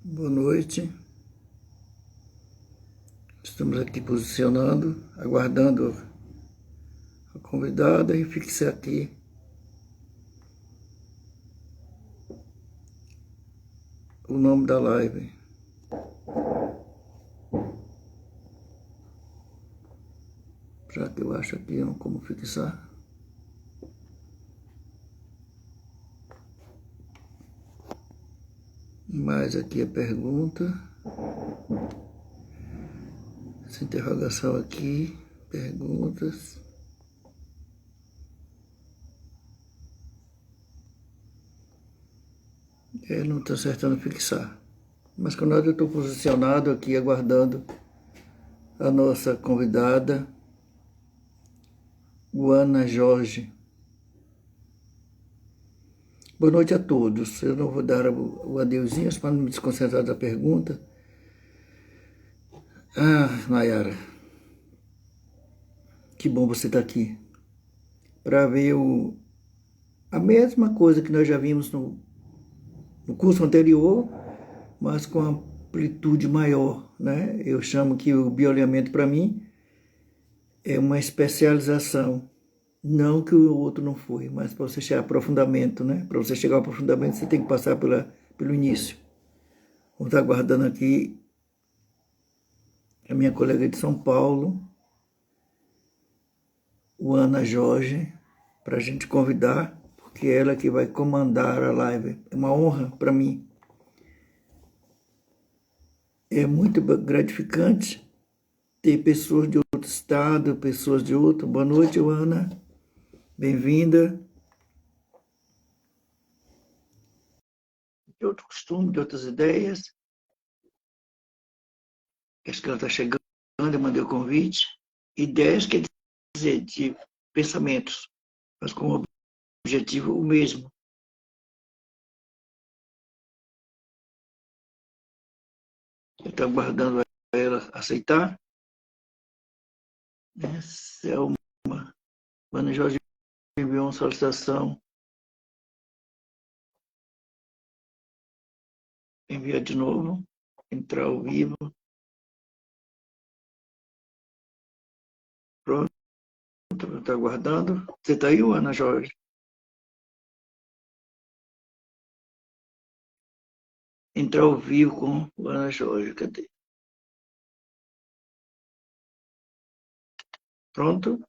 Boa noite. Estamos aqui posicionando, aguardando a convidada e fixe aqui o nome da live. Já que eu acho aqui como fixar. Mais aqui a pergunta. Essa interrogação aqui, perguntas. Não estou acertando fixar. Mas quando eu estou posicionado aqui, aguardando a nossa convidada, Guana Jorge. Boa noite a todos. Eu não vou dar o adeuzinho para não me desconcentrar da pergunta. Nayara, que bom você estar aqui para ver a mesma coisa que nós já vimos no curso anterior, mas com amplitude maior, né? Eu chamo que o bioalinhamento para mim é uma especialização, não que o outro não foi, mas para você chegar ao aprofundamento, né? Para você chegar ao aprofundamento, você tem que passar pelo início. Vamos estar aguardando aqui a minha colega de São Paulo, o Ana Jorge, para a gente convidar, porque é ela que vai comandar a live. É uma honra para mim. É muito gratificante ter pessoas de outro estado, pessoas de outro. Boa noite, Ana. Bem-vinda. De outro costume, de outras ideias. Acho que ela está chegando, eu mandei o convite. Ideias quer dizer de pensamentos, mas com o objetivo o mesmo. Eu estou aguardando ela aceitar. Selma. Ana Jorge enviou uma solicitação. Enviar de novo. Entrar ao vivo. Pronto. Estou aguardando. Você está aí, Ana Jorge? Entrar ao vivo com o Ana Jorge. Cadê? Pronto.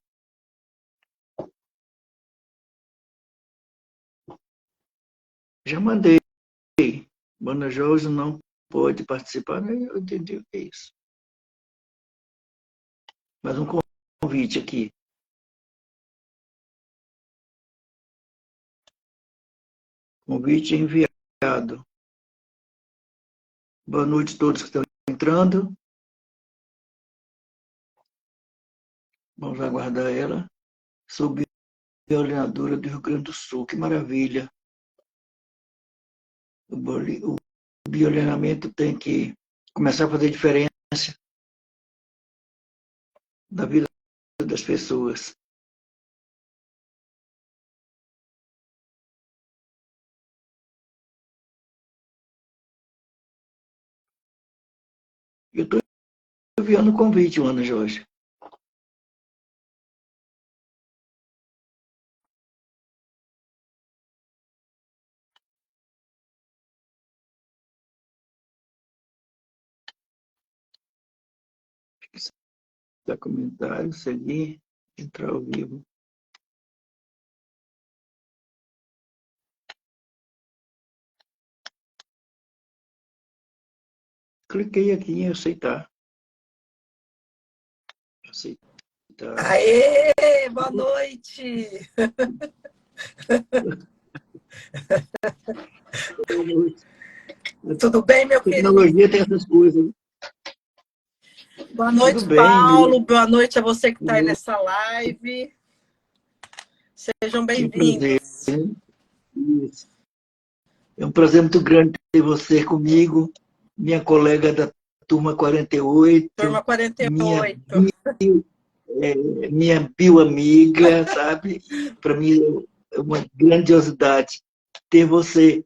Já mandei. O Ana Jorge não pode participar. Eu entendi o que é isso. Mais um convite aqui. Convite enviado. Boa noite a todos que estão entrando. Vamos aguardar ela. Sou bioalinhadora do Rio Grande do Sul. Que maravilha. O bioalinhamento tem que começar a fazer diferença na vida das pessoas. Eu estou enviando o convite, Ana Jorge. Dar comentário, seguir, entrar ao vivo. Cliquei aqui em aceitar. Aceitar. Aê, boa noite! Tudo bem, meu querido? A tecnologia tem essas coisas. Boa noite, Tudo bem, Paulo. Boa noite a você que está aí nessa live. Sejam bem-vindos. É um prazer muito grande ter você comigo, minha colega da turma 48. Turma 48. Minha bio-amiga, sabe? Para mim é uma grandiosidade ter você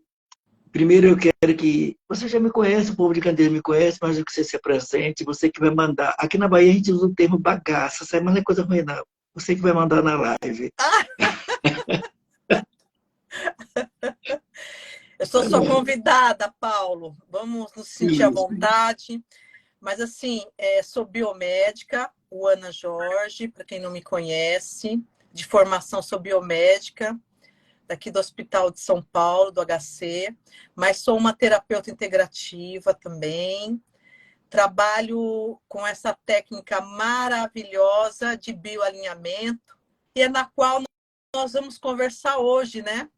Primeiro eu quero que... Você já me conhece, o povo de Candeeiro me conhece, mas eu que você se apresente, você que vai mandar. Aqui na Bahia a gente usa o termo bagaça, sabe? Mas não é coisa ruim, não. Você que vai mandar na live. Eu sou sua convidada, Paulo. Vamos nos sentir à Isso. vontade. Mas, assim, sou biomédica, o Ana Jorge, para quem não me conhece. De formação, sou biomédica, daqui do Hospital de São Paulo, do HC. Mas sou uma terapeuta integrativa também. Trabalho com essa técnica maravilhosa de bioalinhamento, e é na qual nós vamos conversar hoje, né?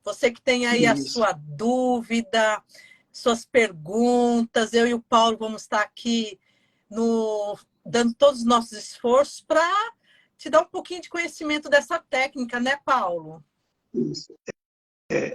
Você que tem aí a Isso. sua dúvida, suas perguntas, eu e o Paulo vamos estar aqui dando todos os nossos esforços para te dar um pouquinho de conhecimento dessa técnica, né, Paulo? Isso.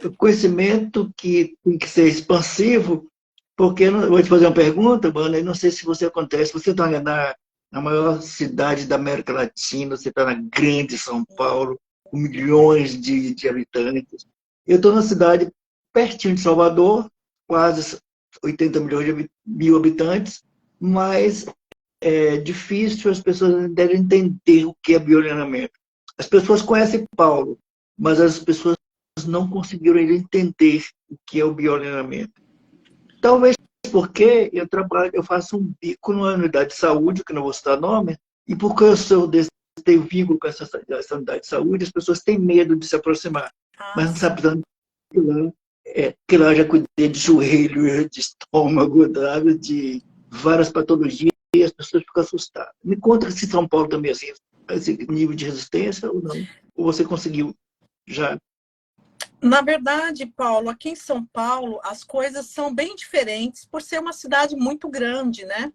O conhecimento que tem que ser expansivo, porque eu vou te fazer uma pergunta, mano, eu não sei se você acontece, você está na maior cidade da América Latina, você está na grande São Paulo, com milhões de habitantes. Eu estou na cidade pertinho de Salvador, quase 80 milhões mil habitantes, mas é difícil as pessoas devem entender o que é bioalinhamento. As pessoas conhecem Paulo, mas as pessoas não conseguiram ainda entender o que é o bioalinhamento. Talvez porque eu faço um bico numa unidade de saúde, que não vou citar nome, e porque tenho vínculo com essa unidade de saúde, as pessoas têm medo de se aproximar. Mas não sabem tanto que lá eu já cuidei de joelho, de estômago, de várias patologias, e as pessoas ficam assustadas. Me conta se São Paulo também é assim, esse nível de resistência ou não? Ou você conseguiu já? Na verdade, Paulo, aqui em São Paulo, as coisas são bem diferentes por ser uma cidade muito grande, né?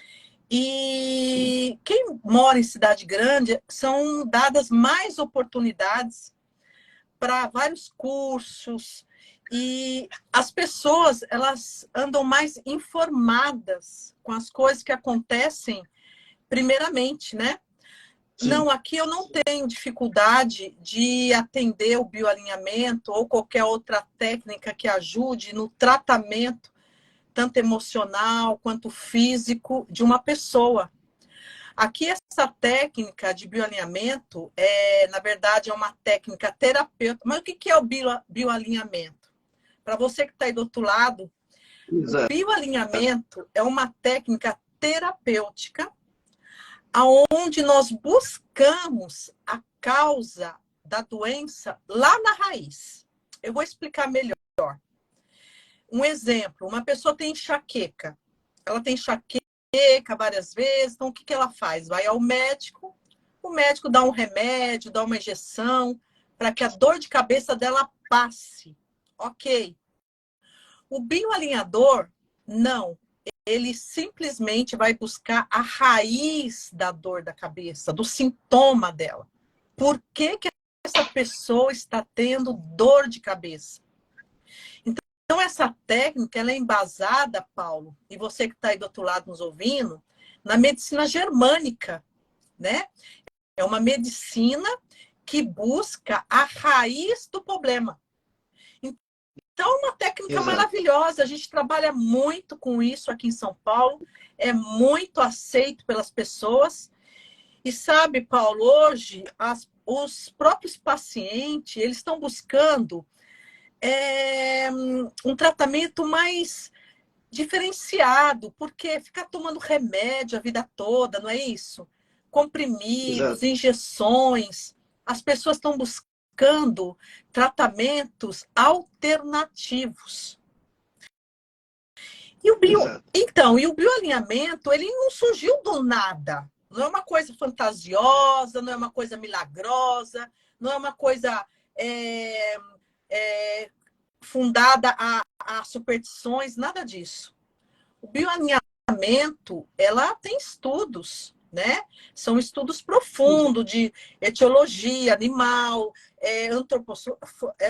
Sim. E quem mora em cidade grande são dadas mais oportunidades para vários cursos, e as pessoas elas andam mais informadas com as coisas que acontecem primeiramente, né? Sim. Não, aqui eu não tenho dificuldade de atender o bioalinhamento ou qualquer outra técnica que ajude no tratamento, tanto emocional quanto físico, de uma pessoa. Aqui, essa técnica de bioalinhamento, na verdade, é uma técnica terapêutica. Mas o que é o bioalinhamento? Para você que está aí do outro lado, o Exato. bioalinhamento é uma técnica terapêutica onde nós buscamos a causa da doença lá na raiz. Eu vou explicar melhor. Um exemplo, uma pessoa tem enxaqueca. Ela tem enxaqueca várias vezes, então o que ela faz? Vai ao médico, o médico dá um remédio, dá uma injeção, para que a dor de cabeça dela passe. Ok. O bioalinhador, não. Ele simplesmente vai buscar a raiz da dor da cabeça, do sintoma dela. Por que essa pessoa está tendo dor de cabeça? Então, essa técnica ela é embasada, Paulo, e você que está aí do outro lado nos ouvindo, na medicina germânica, né? É uma medicina que busca a raiz do problema. Então, é uma técnica Exato. maravilhosa. A gente trabalha muito com isso aqui em São Paulo. É muito aceito pelas pessoas. E sabe, Paulo, hoje os próprios pacientes eles estão buscando um tratamento mais diferenciado, porque ficar tomando remédio a vida toda, não é isso? Comprimidos, Exato. injeções. As pessoas estão buscando tratamentos alternativos. Exato. Então, e o bioalinhamento, ele não surgiu do nada. Não é uma coisa fantasiosa, não é uma coisa milagrosa, não é uma coisa fundada a superstições, nada disso. O bioalinhamento, ela tem estudos, né? São estudos profundos de etiologia animal,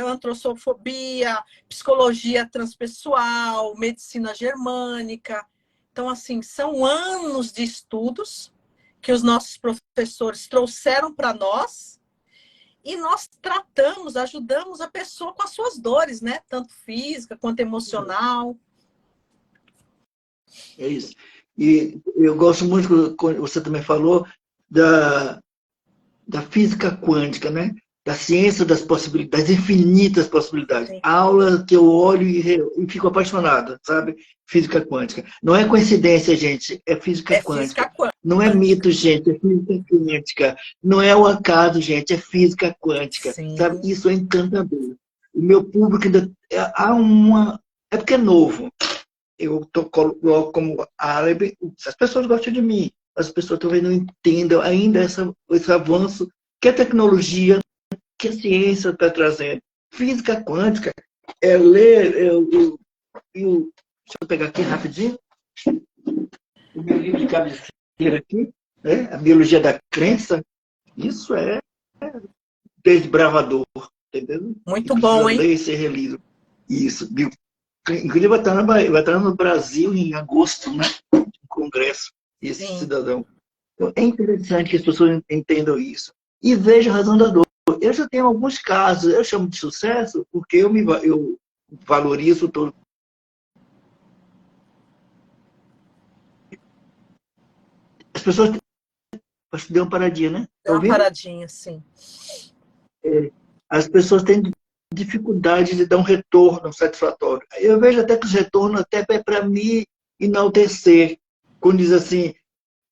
antroposofobia, psicologia transpessoal, medicina germânica. Então, assim, são anos de estudos que os nossos professores trouxeram para nós e nós tratamos, ajudamos a pessoa com as suas dores, né? Tanto física quanto emocional. É isso. E eu gosto muito, quando você também falou, da física quântica, né? Da ciência das possibilidades, das infinitas possibilidades. Sim. Aula que eu olho e fico apaixonado, sabe? Física quântica. Não é coincidência, gente, é física É quântica. física quântica. Não é mito, gente, é física quântica. Não é o acaso, gente, é física quântica. Sabe? Sim. Isso é encantador. O meu público ainda há uma. É porque é novo. Eu coloco como árabe, as pessoas gostam de mim, as pessoas talvez não entendam ainda esse avanço que a tecnologia, que a ciência está trazendo. Física quântica é ler, deixa eu pegar aqui rapidinho, o meu livro de cabeceira aqui, né? A biologia da crença, isso é desbravador, entendeu? E Muito precisa bom, hein? ler e ser relido. Isso, inclusive vai estar no Brasil em agosto, né? Um congresso, esse Sim. cidadão. Então, é interessante que as pessoas entendam isso. E vejam a razão da dor. Eu já tenho alguns casos, eu chamo de sucesso, porque eu valorizo todo. As pessoas. Acho que deu uma paradinha, né? Está Dá uma ouvindo? paradinha, sim. As pessoas têm dificuldade de dar um retorno satisfatório. Eu vejo até que os retornos até é para me enaltecer. Quando diz assim,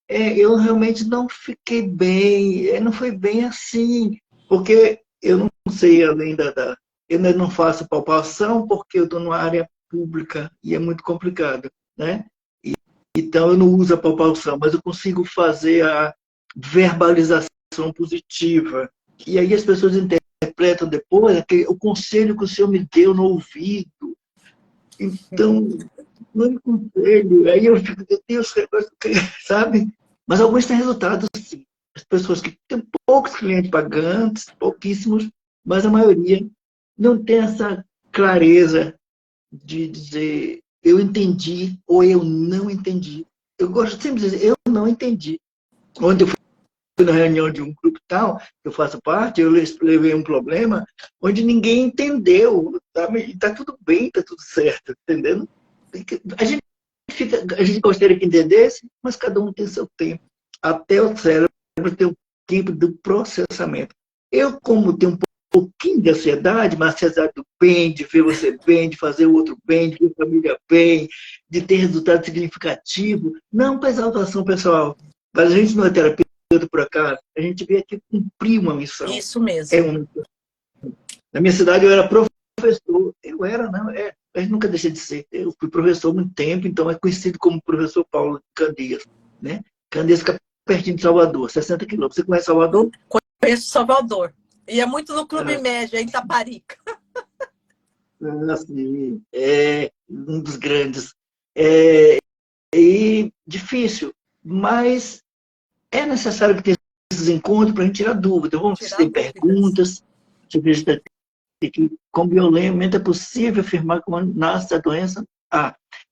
eu realmente não fiquei bem, não foi bem assim, porque eu não sei além eu ainda não faço palpação porque eu estou numa área pública e é muito complicado, né? Então eu não uso a palpação, mas eu consigo fazer a verbalização positiva. E aí as pessoas interpretam depois o conselho que o senhor me deu no ouvido. Então, não é conselho. Aí eu fico, meu Deus, sabe? Mas alguns têm resultados, sim. As pessoas que têm poucos clientes pagantes, pouquíssimos, mas a maioria não tem essa clareza de dizer eu entendi ou eu não entendi. Eu gosto sempre de dizer eu não entendi. Ontem eu fui na reunião de um grupo tal, que eu faço parte, eu levei um problema onde ninguém entendeu. Sabe? E está tudo bem, está tudo certo, entendendo? A gente gostaria que entendesse, mas cada um tem seu tempo. Até o cérebro tem o tempo do processamento. Eu, como tenho um pouquinho de ansiedade, mas ansiedade do bem, de ver você bem, de fazer o outro bem, de ver a família bem, de ter resultado significativo, não para exaltação pessoal. Mas a gente não é terapeuta por acaso, a gente veio aqui cumprir uma missão. Isso mesmo. Na minha cidade eu era professor, não, a gente nunca deixa de ser. Eu fui professor há muito tempo, então é conhecido como professor Paulo Candeias, né? Candeias fica pertinho de Salvador, 60 quilômetros. Você conhece Salvador? Conheço Salvador. E é muito no Clube Ah, Médio, em Itaparica. sim, é um dos grandes. É, e difícil, mas é necessário que tenha esses encontros para a gente tirar dúvida. Vamos ver se Tirar tem dúvidas. perguntas, se acredita que com bioleamento é possível afirmar como nasce a doença.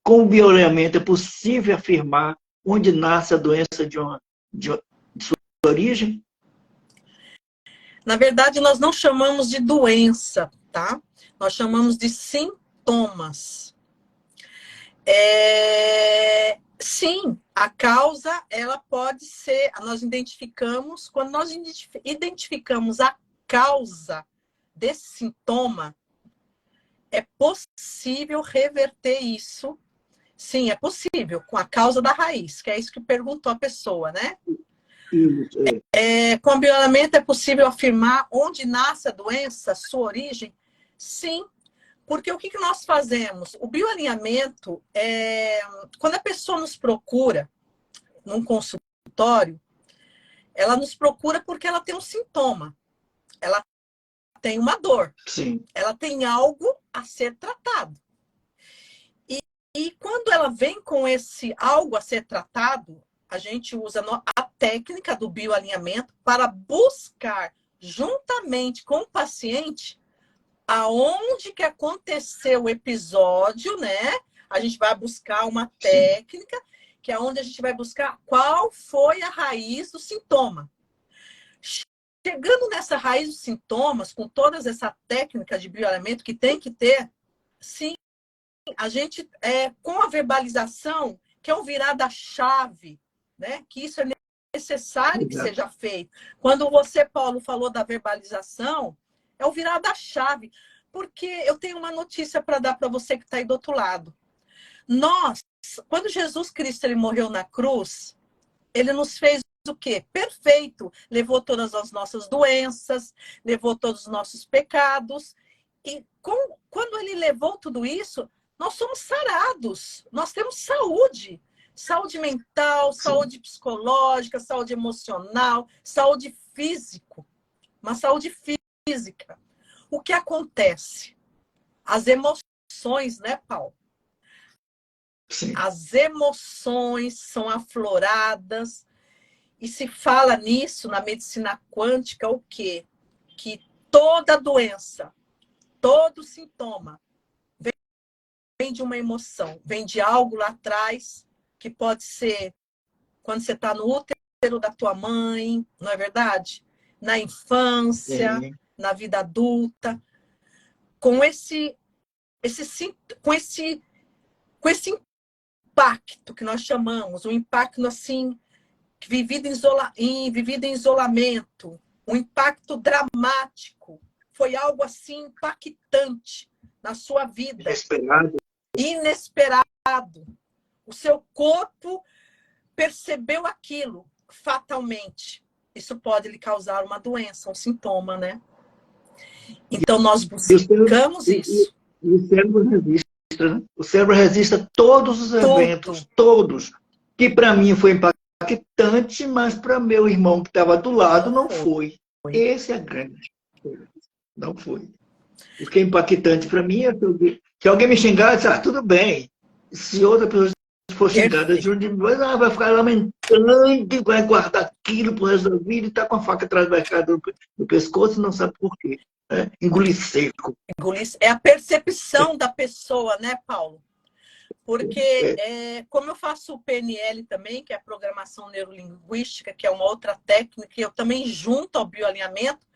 Com o bioleamento é possível afirmar onde nasce a doença de sua origem? Na verdade, nós não chamamos de doença, tá? Nós chamamos de sintomas. Sim, a causa, ela pode ser, nós identificamos, quando nós identificamos a causa desse sintoma, é possível reverter isso. Sim, é possível, com a causa da raiz, que é isso que perguntou a pessoa, né? Isso, Com o bioalimento é possível afirmar onde nasce a doença, sua origem? Sim, porque o que nós fazemos? O bioalinhamento, quando a pessoa nos procura num consultório, ela nos procura porque ela tem um sintoma, ela tem uma dor, sim. ela tem algo a ser tratado. E quando ela vem com esse algo a ser tratado, a gente usa a técnica do bioalinhamento para buscar, juntamente com o paciente, aonde que aconteceu o episódio, né? A gente vai buscar uma técnica, que é onde a gente vai buscar qual foi a raiz do sintoma. chegando nessa raiz dos sintomas, com todas essas técnicas de bioalimento que tem que ter, sim, a gente, com a verbalização, que é um virada-chave, né? Que isso é necessário que seja feito. Quando você, Paulo, falou da verbalização, é o virada-chave. Porque eu tenho uma notícia para dar para você que está aí do outro lado. Nós, quando Jesus Cristo ele morreu na cruz, ele nos fez o quê? Perfeito. Levou todas as nossas doenças, levou todos os nossos pecados. E quando ele levou tudo isso, nós somos sarados. Nós temos saúde. Saúde mental, saúde psicológica, saúde emocional, saúde física. Uma saúde física. O que acontece? As emoções, né, Paulo? Sim. As emoções são afloradas. E se fala nisso na medicina quântica o quê? Que toda doença, todo sintoma vem de uma emoção, vem de algo lá atrás, que pode ser quando você está no útero da tua mãe, não é verdade? Na infância, na vida adulta, com esse impacto que nós chamamos, um impacto assim, vivido em isolamento, um impacto dramático, foi algo assim impactante na sua vida. Inesperado. O seu corpo percebeu aquilo fatalmente. Isso pode lhe causar uma doença, um sintoma, né? Então, nós buscamos isso. E o cérebro resiste, né? O cérebro resiste a todos os eventos, todos. Que para mim foi impactante, mas para meu irmão que estava do lado não foi. Esse é a grande coisa. Não foi. O que é impactante para mim é que alguém me xingasse, tudo bem. Se outra pessoa for xingada de vai ficar lamentando, vai guardar aquilo pro resto da vida e está com a faca atrás do pescoço e não sabe por quê. Engolir seco. É a percepção da pessoa, né, Paulo? Porque, como eu faço o PNL também, que é a programação neurolinguística, que é uma outra técnica, eu também junto ao bioalinhamento,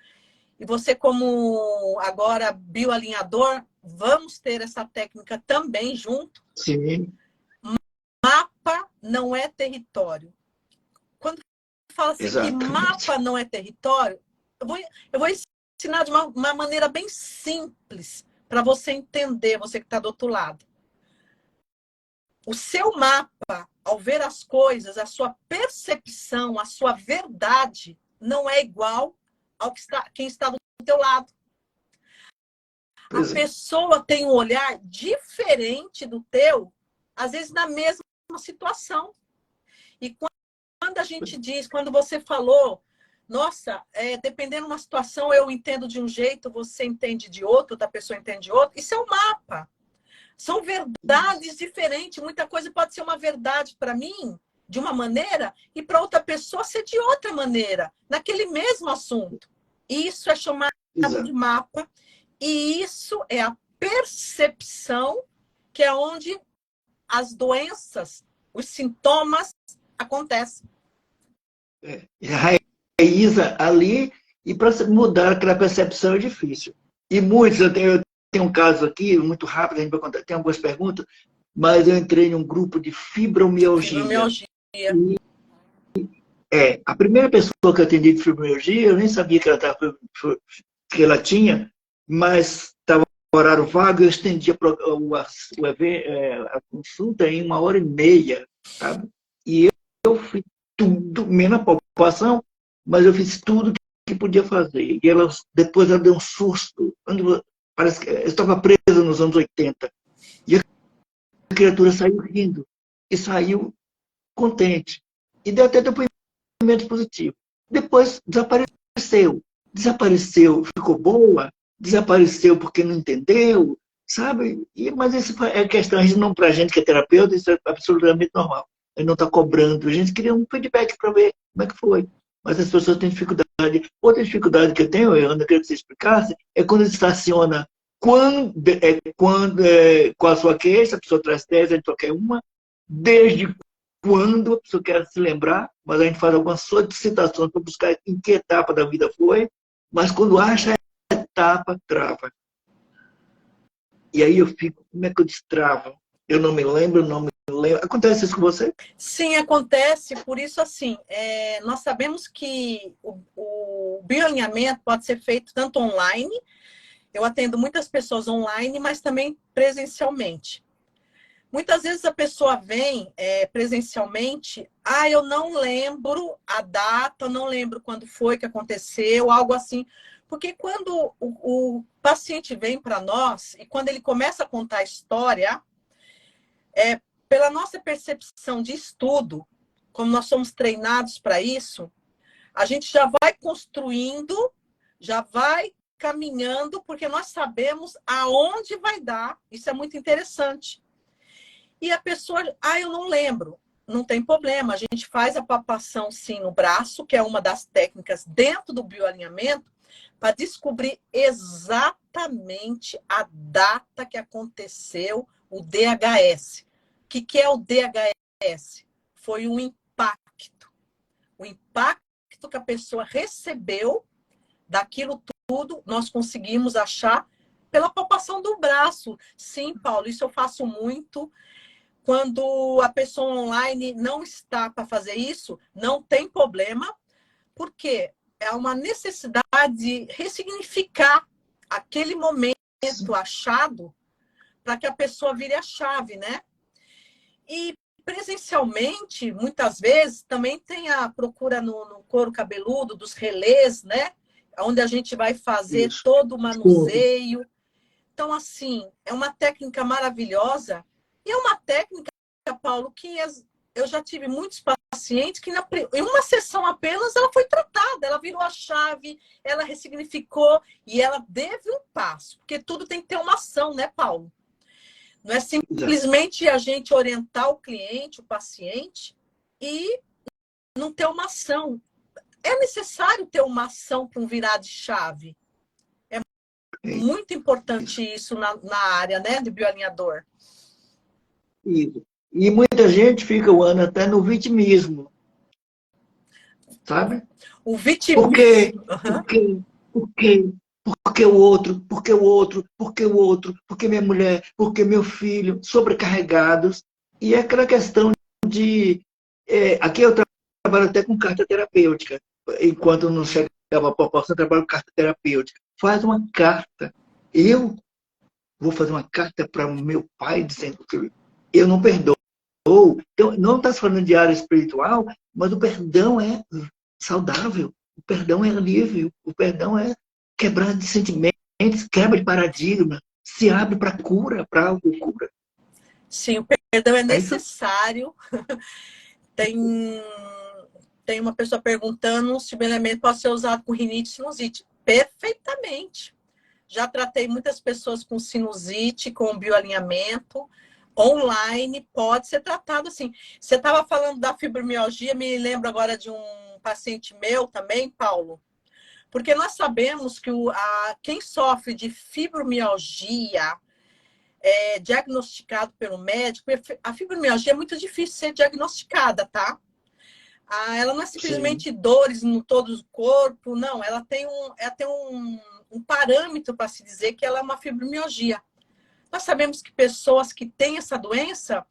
e você, como agora bioalinhador, vamos ter essa técnica também junto. Sim. Mapa não é território. Quando fala assim que mapa não é território, eu vou ensinar de uma maneira bem simples para você entender, você que está do outro lado. O seu mapa, ao ver as coisas, a sua percepção, a sua verdade, não é igual ao que quem está do teu lado. A pessoa tem um olhar diferente do teu, às vezes na mesma situação. E quando a gente diz, quando você falou, nossa, dependendo de uma situação, eu entendo de um jeito, você entende de outro, outra pessoa entende de outro, isso é um mapa. São verdades diferentes. Muita coisa pode ser uma verdade para mim, de uma maneira, e para outra pessoa ser de outra maneira, naquele mesmo assunto. Isso é chamado de mapa. E isso é a percepção, que é onde as doenças, os sintomas acontecem. Raiza ali, e para mudar aquela percepção é difícil. E muitos, eu tenho um caso aqui, muito rápido, a gente vai contar, tem algumas perguntas, mas eu entrei em um grupo de fibromialgia. A primeira pessoa que eu atendi de fibromialgia, eu nem sabia que ela tinha, mas estava no horário vago, eu estendi a consulta em 1h30, sabe? E eu fiz tudo, menos a palpação, mas eu fiz tudo que podia fazer. E depois ela deu um susto, parece que eu estava presa nos anos 80. E a criatura saiu rindo, e saiu contente. E deu até depoimento positivo. Depois desapareceu. Desapareceu, ficou boa, desapareceu porque não entendeu, sabe? Mas isso é questão, para a gente que é terapeuta, isso é absolutamente normal. A gente não está cobrando, a gente queria um feedback para ver como é que foi. Mas as pessoas têm dificuldade. Outra dificuldade que eu tenho, Ana, eu queria que você explicasse, é quando estaciona qual a sua queixa, a pessoa traz tese, a gente qualquer uma, desde quando a pessoa quer se lembrar, mas a gente faz algumas solicitações para buscar em que etapa da vida foi, mas quando acha a etapa, trava. E aí eu fico, como é que eu destravo? Eu não me lembro, não me lembro. Acontece isso com você? Sim, acontece, por isso assim, nós sabemos que o bioalinhamento pode ser feito tanto online, eu atendo muitas pessoas online, mas também presencialmente. Muitas vezes a pessoa vem presencialmente, eu não lembro a data, não lembro quando foi que aconteceu, algo assim. Porque quando o paciente vem para nós e quando ele começa a contar a história, pela nossa percepção de estudo, como nós somos treinados para isso, a gente já vai construindo, já vai caminhando, porque nós sabemos aonde vai dar. Isso é muito interessante. E a pessoa, eu não lembro. Não tem problema, a gente faz a palpação sim no braço, que é uma das técnicas dentro do bioalinhamento, para descobrir exatamente a data que aconteceu o DHS. O que é o DHS? Foi um impacto. O impacto que a pessoa recebeu daquilo tudo, nós conseguimos achar pela palpação do braço. Sim, Paulo, isso eu faço muito. Quando a pessoa online não está para fazer isso, não tem problema, porque é uma necessidade de ressignificar aquele momento achado para que a pessoa vire a chave, né? E presencialmente, muitas vezes, também tem a procura no couro cabeludo, dos relés, né? Onde a gente vai fazer Isso. todo o manuseio. Então, assim, é uma técnica maravilhosa. E é uma técnica, Paulo, que eu já tive muitos pacientes que em uma sessão apenas ela foi tratada, ela virou a chave, ela ressignificou e ela teve um passo. Porque tudo tem que ter uma ação, né, Paulo? Não é simplesmente a gente orientar o cliente, o paciente, e não ter uma ação. É necessário ter uma ação para um virar de chave. É muito importante isso na área, né, de bioalinhador. Isso. E muita gente fica o ano até no vitimismo, sabe? O vitimismo. Por quê? Porque o outro, porque o outro, porque o outro, porque minha mulher, porque meu filho, sobrecarregados. E é aquela questão de... aqui eu trabalho até com carta terapêutica. Enquanto não chegava a proposta, eu trabalho com carta terapêutica. Faz uma carta. Eu vou fazer uma carta para o meu pai dizendo que eu não perdoo. Então, não está falando de área espiritual, mas o perdão é saudável, o perdão é alívio, o perdão é quebrar de sentimentos, quebra de paradigma, se abre para cura, para algo cura. Sim, o perdão é necessário. Tem uma pessoa perguntando se o elemento pode ser usado com rinite e sinusite. Perfeitamente. Já tratei muitas pessoas com sinusite, com bioalinhamento. Online pode ser tratado assim. Você estava falando da fibromialgia, me lembro agora de um paciente meu também, Paulo. Porque nós sabemos que quem sofre de fibromialgia diagnosticado pelo médico, a fibromialgia é muito difícil de ser diagnosticada, tá? Ela não é simplesmente dores no todo o corpo, não. Ela tem um parâmetro para se dizer que ela é uma fibromialgia. Nós sabemos que pessoas que têm essa doença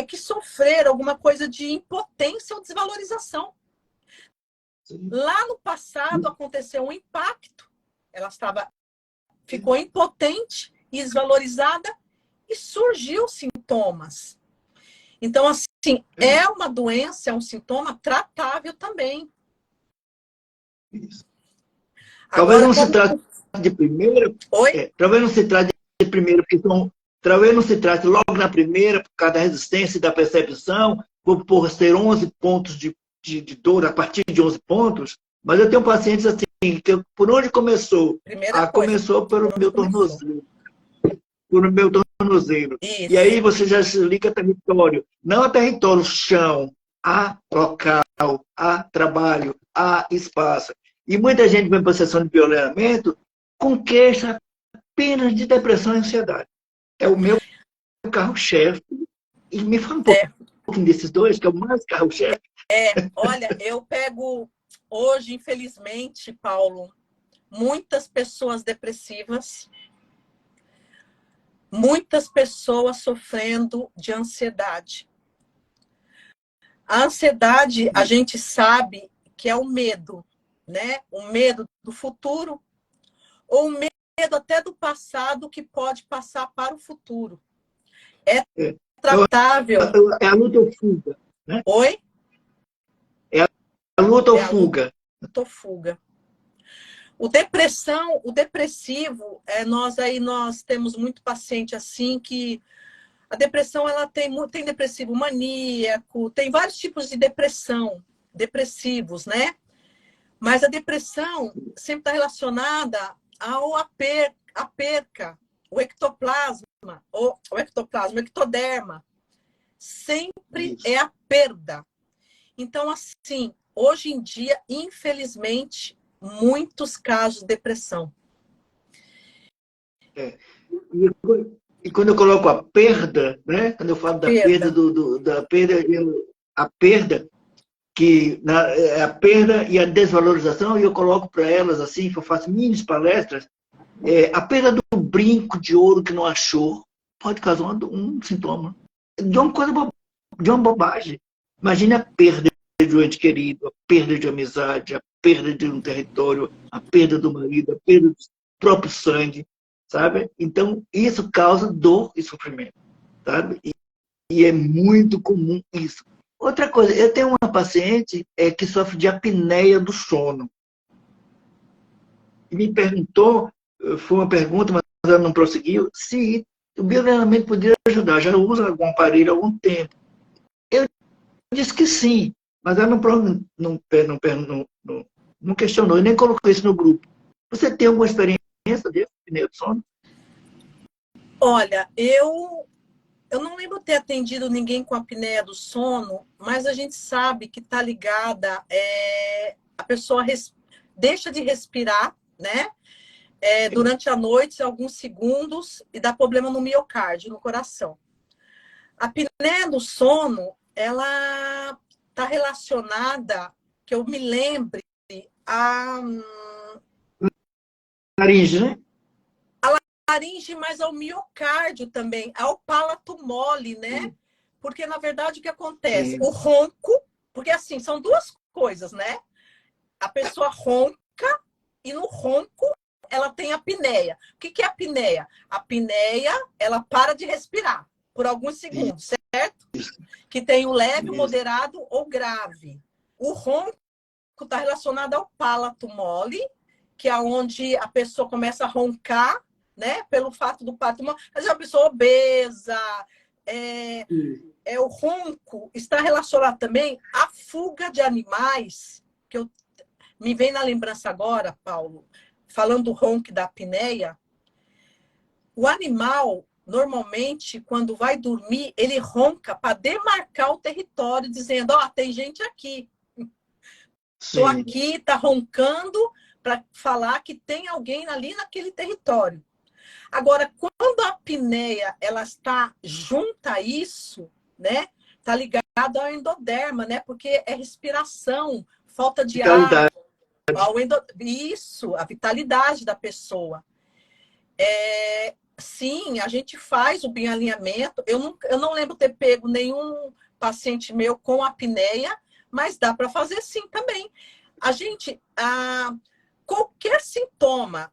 que sofreram alguma coisa de impotência ou desvalorização. Lá no passado aconteceu um impacto. Ela ficou impotente e desvalorizada e surgiu sintomas. Então, assim, é uma doença, é um sintoma tratável também. Isso. Talvez não se trate de primeira. Oi? Talvez não se trate de primeira, porque talvez não se trate logo na primeira, por causa da resistência e da percepção, por ter 11 pontos de dor a partir de 11 pontos, mas eu tenho pacientes assim, que por onde começou? Começou pelo meu tornozelo. Pelo meu tornozelo. Isso. E aí você já se liga a território. Não a território, chão, a local, a trabalho, a espaço. E muita gente vem para a sessão de bioalinhamento com queixa apenas de depressão e ansiedade. É o meu carro-chefe. E me fala um pouco. pouquinho desses dois, que é o mais carro-chefe. Olha, eu pego hoje, infelizmente, Paulo, muitas pessoas depressivas, muitas pessoas sofrendo de ansiedade. A ansiedade, a gente sabe que é o medo, né? O medo do futuro, ou o medo até do passado que pode passar para o futuro. É tratável. É a luta ou fuga, né? Oi? É a luta ou É a fuga. luta ou fuga. O depressivo, nós temos muito paciente assim que a depressão ela tem depressivo maníaco, tem vários tipos de depressivos, né? Mas a depressão sempre está relacionada à perca, o ectoplasma, o ectoderma, sempre é a perda. Então, assim, hoje em dia, infelizmente, muitos casos de depressão. E quando eu coloco a perda, né? Quando eu falo da perda, da perda, a perda, é a perda e a desvalorização, e eu coloco para elas assim, que eu faço mini palestras, a perda do brinco de ouro que não achou pode causar um sintoma de uma coisa, de uma bobagem. Imagine a perda de um ente querido, a perda de amizade, a perda de um território, a perda do marido, a perda do próprio sangue, sabe? Então, isso causa dor e sofrimento, sabe? E é muito comum isso. Outra coisa, eu tenho uma paciente que sofre de apneia do sono. E me perguntou, foi uma pergunta, mas ela não prosseguiu, se o biotreinamento poderia ajudar. Já usa algum aparelho há algum tempo. Eu disse que sim, mas ela não questionou, e nem colocou isso no grupo. Você tem alguma experiência desse apneia do sono? Olha, eu não lembro ter atendido ninguém com apneia do sono, mas a gente sabe que está ligada, a pessoa deixa de respirar, né? Durante a noite, alguns segundos, e dá problema no miocárdio, no coração. A apneia do sono, ela está relacionada, que eu me lembre, a Laringe, né? laringe, mas ao miocárdio também, ao palato mole, né? Porque, na verdade, o que acontece? Sim. O ronco, porque assim, são duas coisas, né? A pessoa ronca e no ronco ela tem apneia. O que é apneia? A apneia, ela para de respirar por alguns segundos, certo? Que tem o leve, o moderado ou grave. O ronco está relacionado ao palato mole, que é onde a pessoa começa a roncar, né? Pelo fato do palato mole. Mas é uma pessoa obesa, o ronco está relacionado também à fuga de animais, que me vem na lembrança agora, Paulo, falando do ronco da apneia. O animal, normalmente, quando vai dormir, ele ronca para demarcar o território, dizendo, ó, tem gente aqui. Estou aqui, está roncando para falar que tem alguém ali naquele território. Agora, quando a apneia ela está junta a isso, né? Está ligado ao endoderma, né? Porque é respiração, falta de ar, isso, a vitalidade da pessoa. Sim, a gente faz o bioalinhamento. Eu não lembro ter pego nenhum paciente meu com apneia, mas dá para fazer sim também. A gente, qualquer sintoma,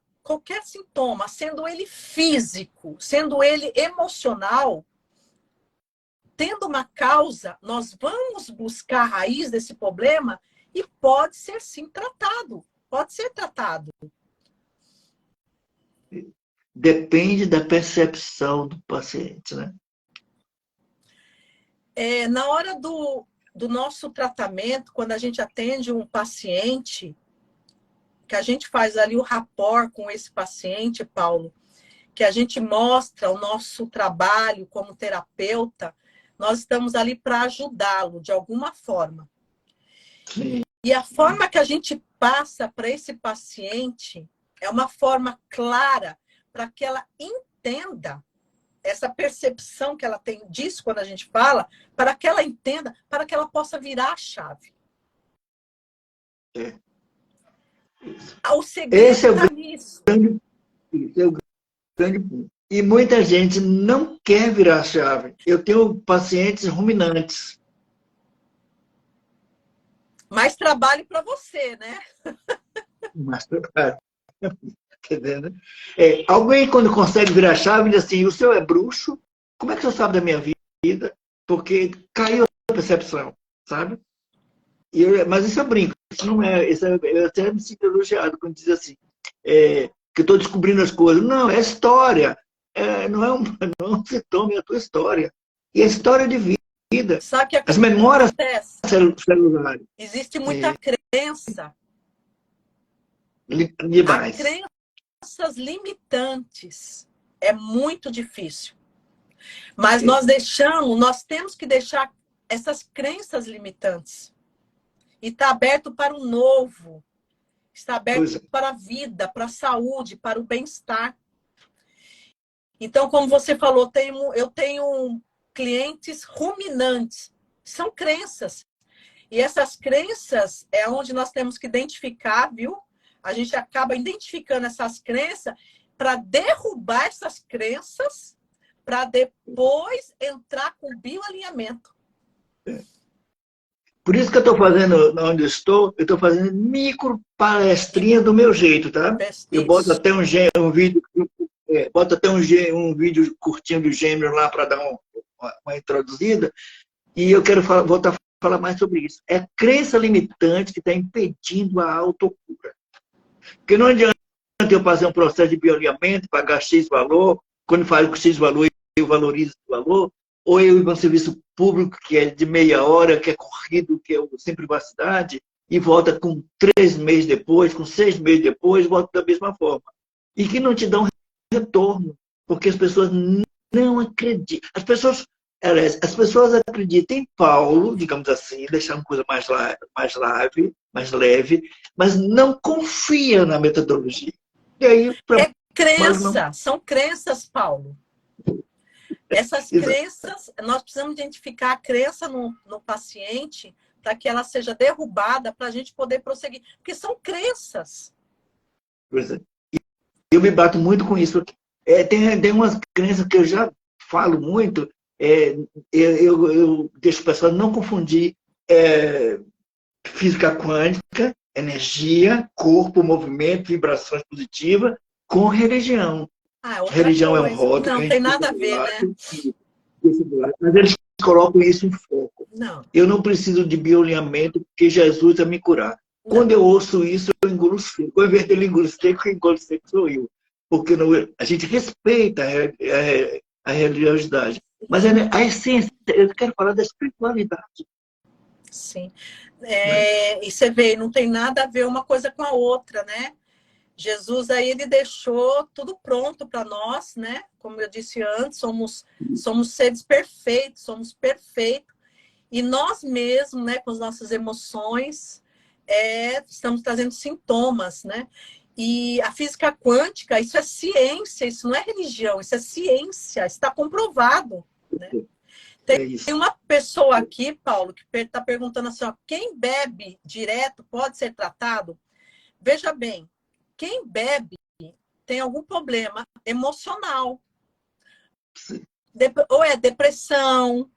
sendo ele físico, sendo ele emocional, tendo uma causa, nós vamos buscar a raiz desse problema e pode ser sim tratado. Pode ser tratado. Depende da percepção do paciente, né? Na hora do nosso tratamento, quando a gente atende um paciente, que a gente faz ali o rapport com esse paciente, Paulo, que a gente mostra o nosso trabalho como terapeuta, nós estamos ali para ajudá-lo de alguma forma. Sim. E a forma que a gente passa para esse paciente é uma forma clara para que ela entenda essa percepção que ela tem disso quando a gente fala, para que ela entenda, para que ela possa virar a chave. É. Isso. O segredo Esse é o está nisso. esse é o grande ponto. E muita gente não quer virar a chave. Eu tenho pacientes ruminantes. Mais trabalho para você, né? Mas, entendendo? Alguém, quando consegue virar a chave, diz assim: o senhor é bruxo? Como é que o senhor sabe da minha vida? Porque caiu a percepção, sabe? Mas isso eu brinco. Isso não é. Eu até me sinto elogiado quando diz assim: que eu estou descobrindo as coisas. Não, é história. Não é não é um sintoma, é a tua história. E a história de vida. Sabe o que As memórias acontece? celulares. Existe muita crença. Há Demais. crenças limitantes. É muito difícil. Mas nós temos que deixar essas crenças limitantes. E está aberto para o novo. Está aberto para a vida, para a saúde, para o bem-estar. Então, como você falou, eu tenho clientes ruminantes. São crenças. E essas crenças é onde nós temos que identificar, viu? A gente acaba identificando essas crenças para derrubar essas crenças, para depois entrar com bioalinhamento. Por isso que eu estou fazendo, onde eu estou fazendo micro palestrinha do meu jeito, tá? Eu boto até um vídeo, boto até um vídeo curtinho do Gêmeo lá para dar uma introduzida, e eu quero voltar a falar mais sobre isso. É a crença limitante que está impedindo a autocura. Porque não adianta eu fazer um processo de bioalinhamento, pagar X valor, quando falo com X valor, eu valorizo esse valor, ou eu ir para um serviço público que é de meia hora, que é corrido, que é sem privacidade, e volta com 3 meses depois, com 6 meses depois, volta da mesma forma. E que não te dá um retorno, porque as pessoas não acreditam. As pessoas acreditam em Paulo, digamos assim, deixar uma coisa mais leve, mas não confiam na metodologia. E aí, crença, são crenças, Paulo. Essas crenças, nós precisamos identificar a crença no paciente para que ela seja derrubada, para a gente poder prosseguir. Porque são crenças. Pois é. Eu me bato muito com isso. Tem umas crenças que eu já falo muito. Eu deixo o pessoal não confundir física quântica, energia, corpo, movimento, vibrações positivas, com religião. Religião é um rótulo. Não tem nada a ver, né? Mas eles colocam isso em foco. Não. Eu não preciso de bioalinhamento, porque Jesus vai me curar. Não. Quando eu ouço isso, eu engulo seco. Ao invés dele engulo seco, quem engole seco sou eu. Porque a gente respeita a religiosidade. Mas a essência, eu quero falar da espiritualidade. Sim. E você vê, não tem nada a ver uma coisa com a outra, né? Jesus aí ele deixou tudo pronto para nós, né? Como eu disse antes, somos seres perfeitos, somos perfeitos. E nós mesmos, né, com as nossas emoções, estamos trazendo sintomas, né? E a física quântica, isso é ciência, isso não é religião, isso é ciência, está comprovado, né? Tem uma pessoa aqui, Paulo, que está perguntando assim, ó, quem bebe direto pode ser tratado? Veja bem, quem bebe tem algum problema emocional. Ou é depressão,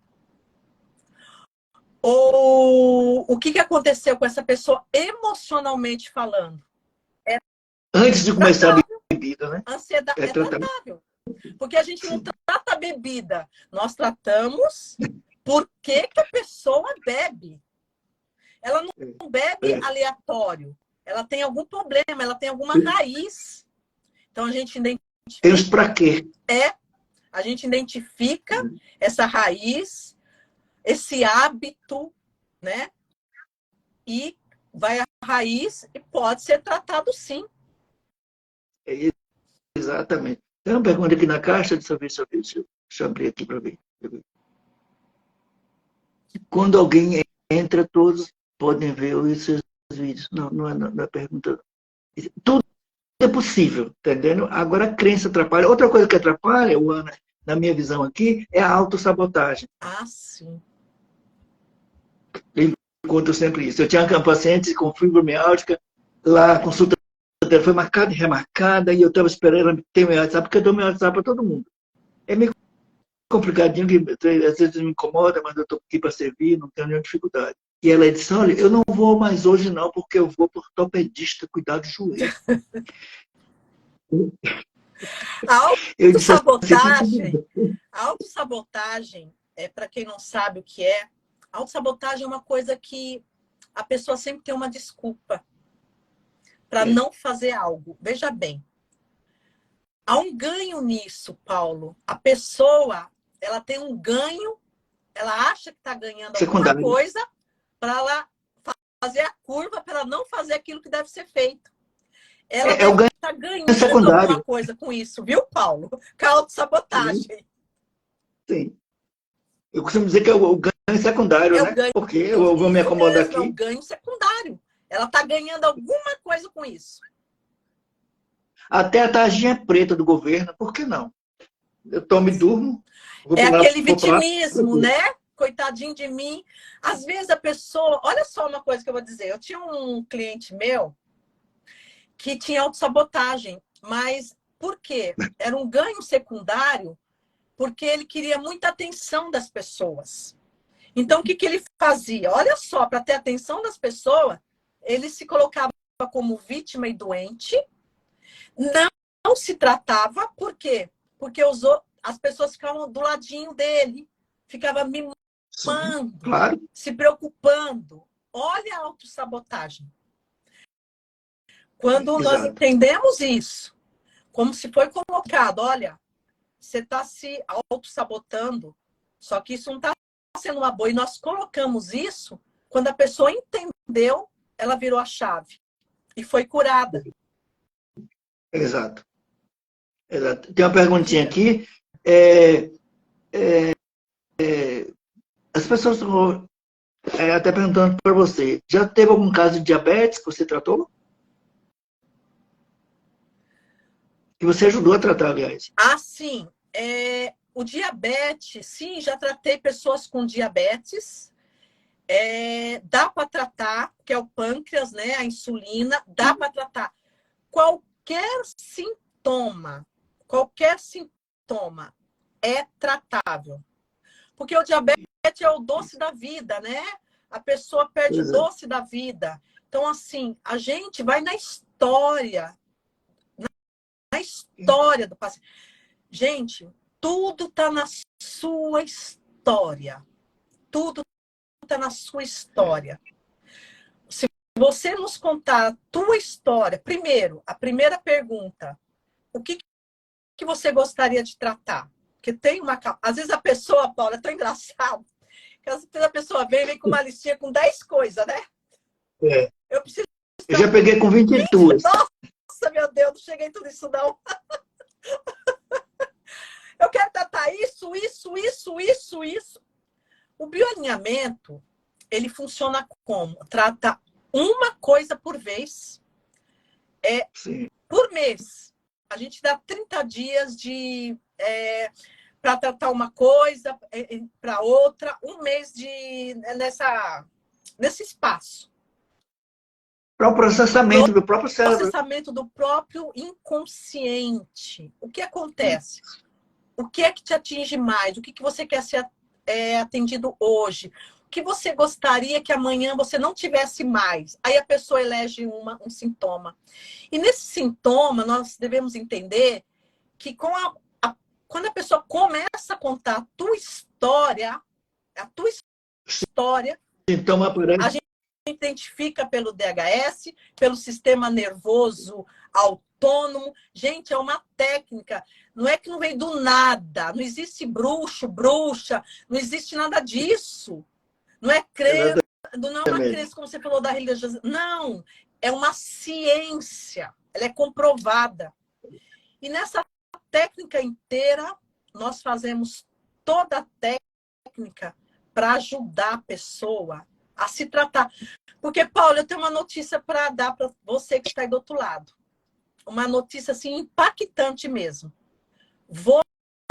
ou o que aconteceu com essa pessoa emocionalmente falando? Antes de começar a bebida, né? Ansiedade é tratável. Porque a gente não trata a bebida. Nós tratamos por que a pessoa bebe. Ela não bebe aleatório. Ela tem algum problema, ela tem alguma raiz. Então, a gente identifica... Temos para quê? A gente identifica essa raiz, esse hábito, né? E vai à raiz e pode ser tratado sim. Exatamente. Tem uma pergunta aqui na caixa, deixa eu abrir aqui para ver. Quando alguém entra, todos podem ver os seus vídeos. Não é pergunta. Tudo é possível, entendendo? Agora a crença atrapalha. Outra coisa que atrapalha, Ana, na minha visão aqui, é a autossabotagem. Ah, sim. Eu encontro sempre isso. Eu tinha uma paciente com fibromialgia, lá a consulta dela foi marcada e remarcada, e eu estava esperando ela ter meu WhatsApp, porque eu dou meu WhatsApp para todo mundo. É meio complicadinho, que às vezes me incomoda, mas eu estou aqui para servir, não tenho nenhuma dificuldade. E ela disse, olha, eu não vou mais hoje não, porque eu vou para o ortopedista cuidar do joelho. A Eu disse assim, autossabotagem, a autossabotagem, para quem não sabe o que é, a autossabotagem é uma coisa que a pessoa sempre tem uma desculpa para não fazer algo. Veja bem, há um ganho nisso, Paulo. A pessoa, ela tem um ganho, ela acha que está ganhando alguma secundário. coisa para ela fazer a curva, para ela não fazer aquilo que deve ser feito. Ela É o deve ganho estar ganhando secundário. alguma coisa com isso, viu, Paulo? Com a autossabotagem. Sim. Eu costumo dizer que é o ganho secundário, É o né? ganho, Porque eu vou me isso acomodar mesmo, é o aqui. ganho secundário. Ela está ganhando alguma coisa com isso. Até a tarjinha preta do governo, por que não? Eu tomo e durmo. É aquele Vou pra lá. vitimismo, né? Coitadinho de mim. Às vezes a pessoa... Olha só uma coisa que eu vou dizer. Eu tinha um cliente meu que tinha autossabotagem. Mas por quê? Era um ganho secundário porque ele queria muita atenção das pessoas. Então, o que ele fazia? Olha só, para ter atenção das pessoas, ele se colocava como vítima e doente, não se tratava, por quê? Porque as pessoas ficavam do ladinho dele, ficavam mimando, Sim, claro. se preocupando. Olha a autossabotagem. Quando nós Exato. entendemos isso, como se foi colocado, olha, você está se autossabotando, só que isso não está sendo uma boa. E nós colocamos isso, quando a pessoa entendeu, ela virou a chave e foi curada. Exato. Exato. Tem uma perguntinha Diga. aqui. As pessoas estão até perguntando para você, já teve algum caso de diabetes que você tratou? Que você ajudou a tratar, aliás. Ah, sim. O diabetes, sim, já tratei pessoas com diabetes. Dá para tratar, que é o pâncreas, né? A insulina, dá para tratar. Qualquer sintoma é tratável. Porque o diabetes é o doce da vida, né? A pessoa perde o Exato. doce da vida. Então, assim, a gente vai na história do paciente. Gente, tudo está na sua história. Tudo está na sua história. Se você nos contar a tua história, primeiro, a primeira pergunta, o que você gostaria de tratar? Porque tem uma... Às vezes a pessoa, Paula, é tão engraçado, que às vezes a pessoa vem com uma listinha com 10 coisas, né? É. Eu preciso... Eu já peguei com 22. Nossa, meu Deus, não cheguei em tudo isso, não. Eu quero tratar isso. O bioalinhamento, ele funciona como? Trata uma coisa por vez, Sim. por mês. A gente dá 30 dias para tratar uma coisa, para outra, um mês nesse espaço. Para o processamento do próprio cérebro. Processamento do próprio inconsciente. O que acontece? O que é que te atinge mais? O que você quer ser atendido hoje? O que você gostaria que amanhã você não tivesse mais? Aí a pessoa elege um sintoma. E nesse sintoma, nós devemos entender que quando a pessoa começa a contar a tua história, Sintoma a gente identifica pelo DHS, pelo sistema nervoso autônomo. Gente, é uma técnica. Não é que não veio do nada. Não existe bruxo, bruxa. Não existe nada disso. Não é uma crença, como você falou, da religião. Não. É uma ciência. Ela é comprovada. E nessa técnica inteira, nós fazemos toda a técnica para ajudar a pessoa a se tratar. Porque, Paulo, eu tenho uma notícia para dar para você que está aí do outro lado. Uma notícia assim impactante mesmo.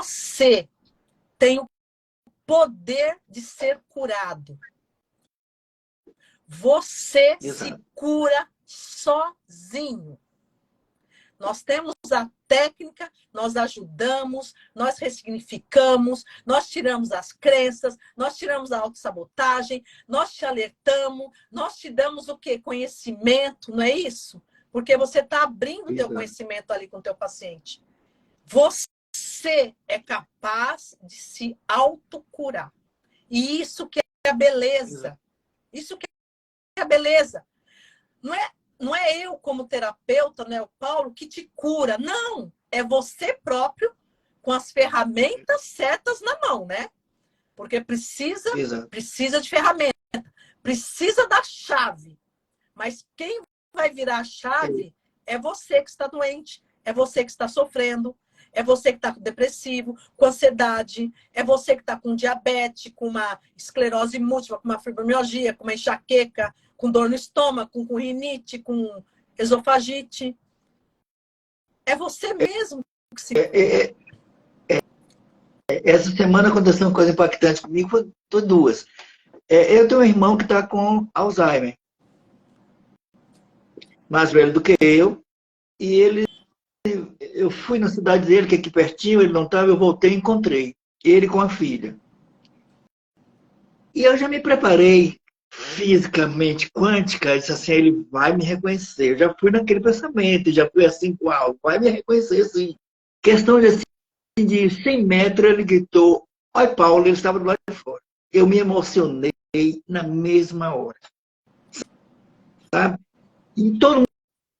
você tem o poder de ser curado. Você Exato. se cura sozinho. Nós temos a técnica, nós ajudamos, nós ressignificamos, nós tiramos as crenças, nós tiramos a autossabotagem, nós te alertamos, nós te damos o quê? Conhecimento, não é isso? Porque você está abrindo o teu conhecimento ali com o teu paciente. Você é capaz de se autocurar. E isso que é a beleza. Isso que é a beleza. Não é eu, como terapeuta, não é o Paulo, que te cura. Não, é você próprio com as ferramentas certas na mão, né? Porque precisa de ferramenta, precisa da chave. Mas quem vai virar a chave é você que está doente, é você que está sofrendo, é você que está depressivo, com ansiedade, é você que está com diabetes, com uma esclerose múltipla, com uma fibromialgia, com uma enxaqueca, com dor no estômago, com rinite, com esofagite. É você mesmo que se... Essa semana aconteceu uma coisa impactante comigo, foi duas. Eu tenho um irmão que está com Alzheimer, mais velho do que eu, e eu fui na cidade dele, que é aqui pertinho, ele não estava, eu voltei e encontrei ele com a filha. E eu já me preparei fisicamente, quântica, disse assim, ele vai me reconhecer. Eu já fui naquele pensamento, já fui assim, uau, vai me reconhecer, sim. Questão de, assim, de 100 metros, ele gritou, oi, Paulo, ele estava do lado de fora. Eu me emocionei na mesma hora. Sabe? E todo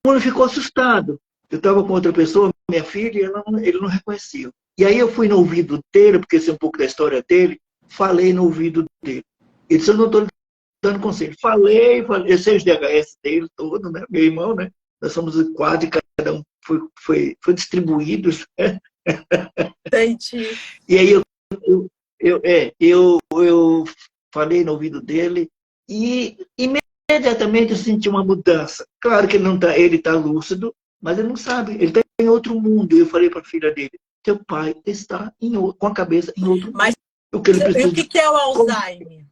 mundo ficou assustado. Eu estava com outra pessoa, minha filha, e ele não reconheceu. E aí eu fui no ouvido dele, porque esse é um pouco da história dele, falei no ouvido dele. Ele disse, eu não estou dando conselho. Falei, eu sei os DHS dele todo, né? Meu irmão, né? Nós somos quatro e cada um foi distribuído. Entendi. E aí eu falei no ouvido dele e imediatamente eu senti uma mudança. Claro que ele está lúcido, mas ele não sabe, ele está em outro mundo. Eu falei para a filha dele, teu pai está com a cabeça em outro mundo. Mas o que ele precisa o que é o Alzheimer?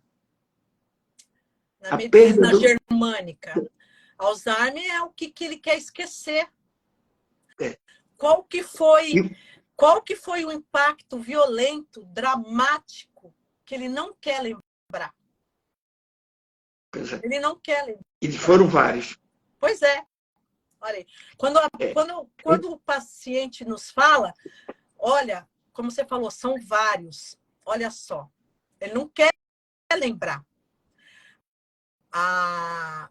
Na medicina germânica. Alzheimer é o que ele quer esquecer. Qual que foi o impacto violento, dramático, que ele não quer lembrar? Ele não quer lembrar. E foram vários. Pois é. Olha aí. Quando o paciente nos fala, olha, como você falou, são vários. Olha só. Ele não quer lembrar.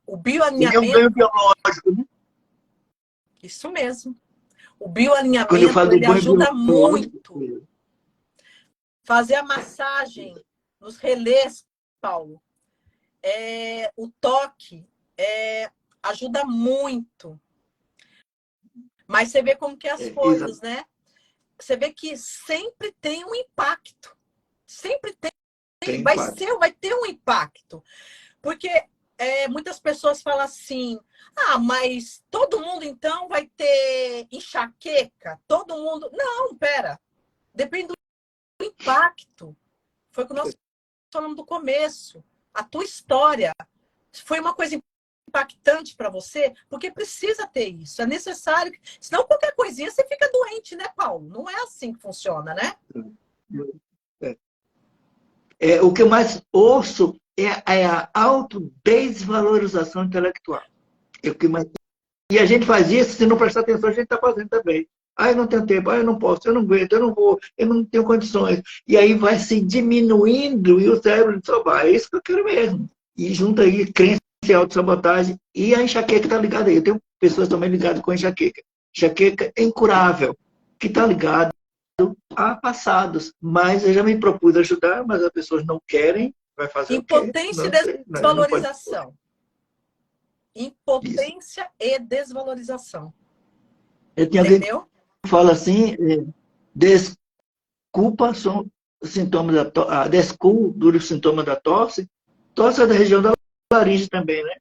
O bioalinhamento... Ele é um ganho biológico, né? Isso mesmo. O bioalinhamento, ele ajuda muito. Fazer a massagem nos relés, Paulo, o toque, ajuda muito. Mas você vê como que é as coisas, né? Você vê que sempre tem um impacto. Sempre tem. Vai ter um impacto. Porque muitas pessoas falam assim, mas todo mundo então vai ter enxaqueca? Todo mundo... Não, pera. Depende do impacto. Foi o que nós falamos do começo. A tua história foi uma coisa impactante para você, porque precisa ter isso. É necessário. Senão qualquer coisinha você fica doente, né, Paulo? Não é assim que funciona, né? O que eu mais ouço é a autodesvalorização intelectual. E a gente faz isso, se não prestar atenção, a gente está fazendo também. Eu não tenho tempo, eu não posso, eu não aguento, eu não vou, eu não tenho condições. E aí vai se diminuindo e o cérebro diz, é isso que eu quero mesmo. E junta aí crença e autossabotagem e a enxaqueca está ligada aí. Eu tenho pessoas também ligadas com enxaqueca. Enxaqueca é incurável, que está ligado a passados. Mas eu já me propus ajudar, mas as pessoas não querem. Vai fazer impotência e desvalorização. Impotência e desvalorização. Entendeu? Fala assim, desculpa são sintomas da tosse, desculpa os sintomas da tosse. Tosse é da região da laringe também, né?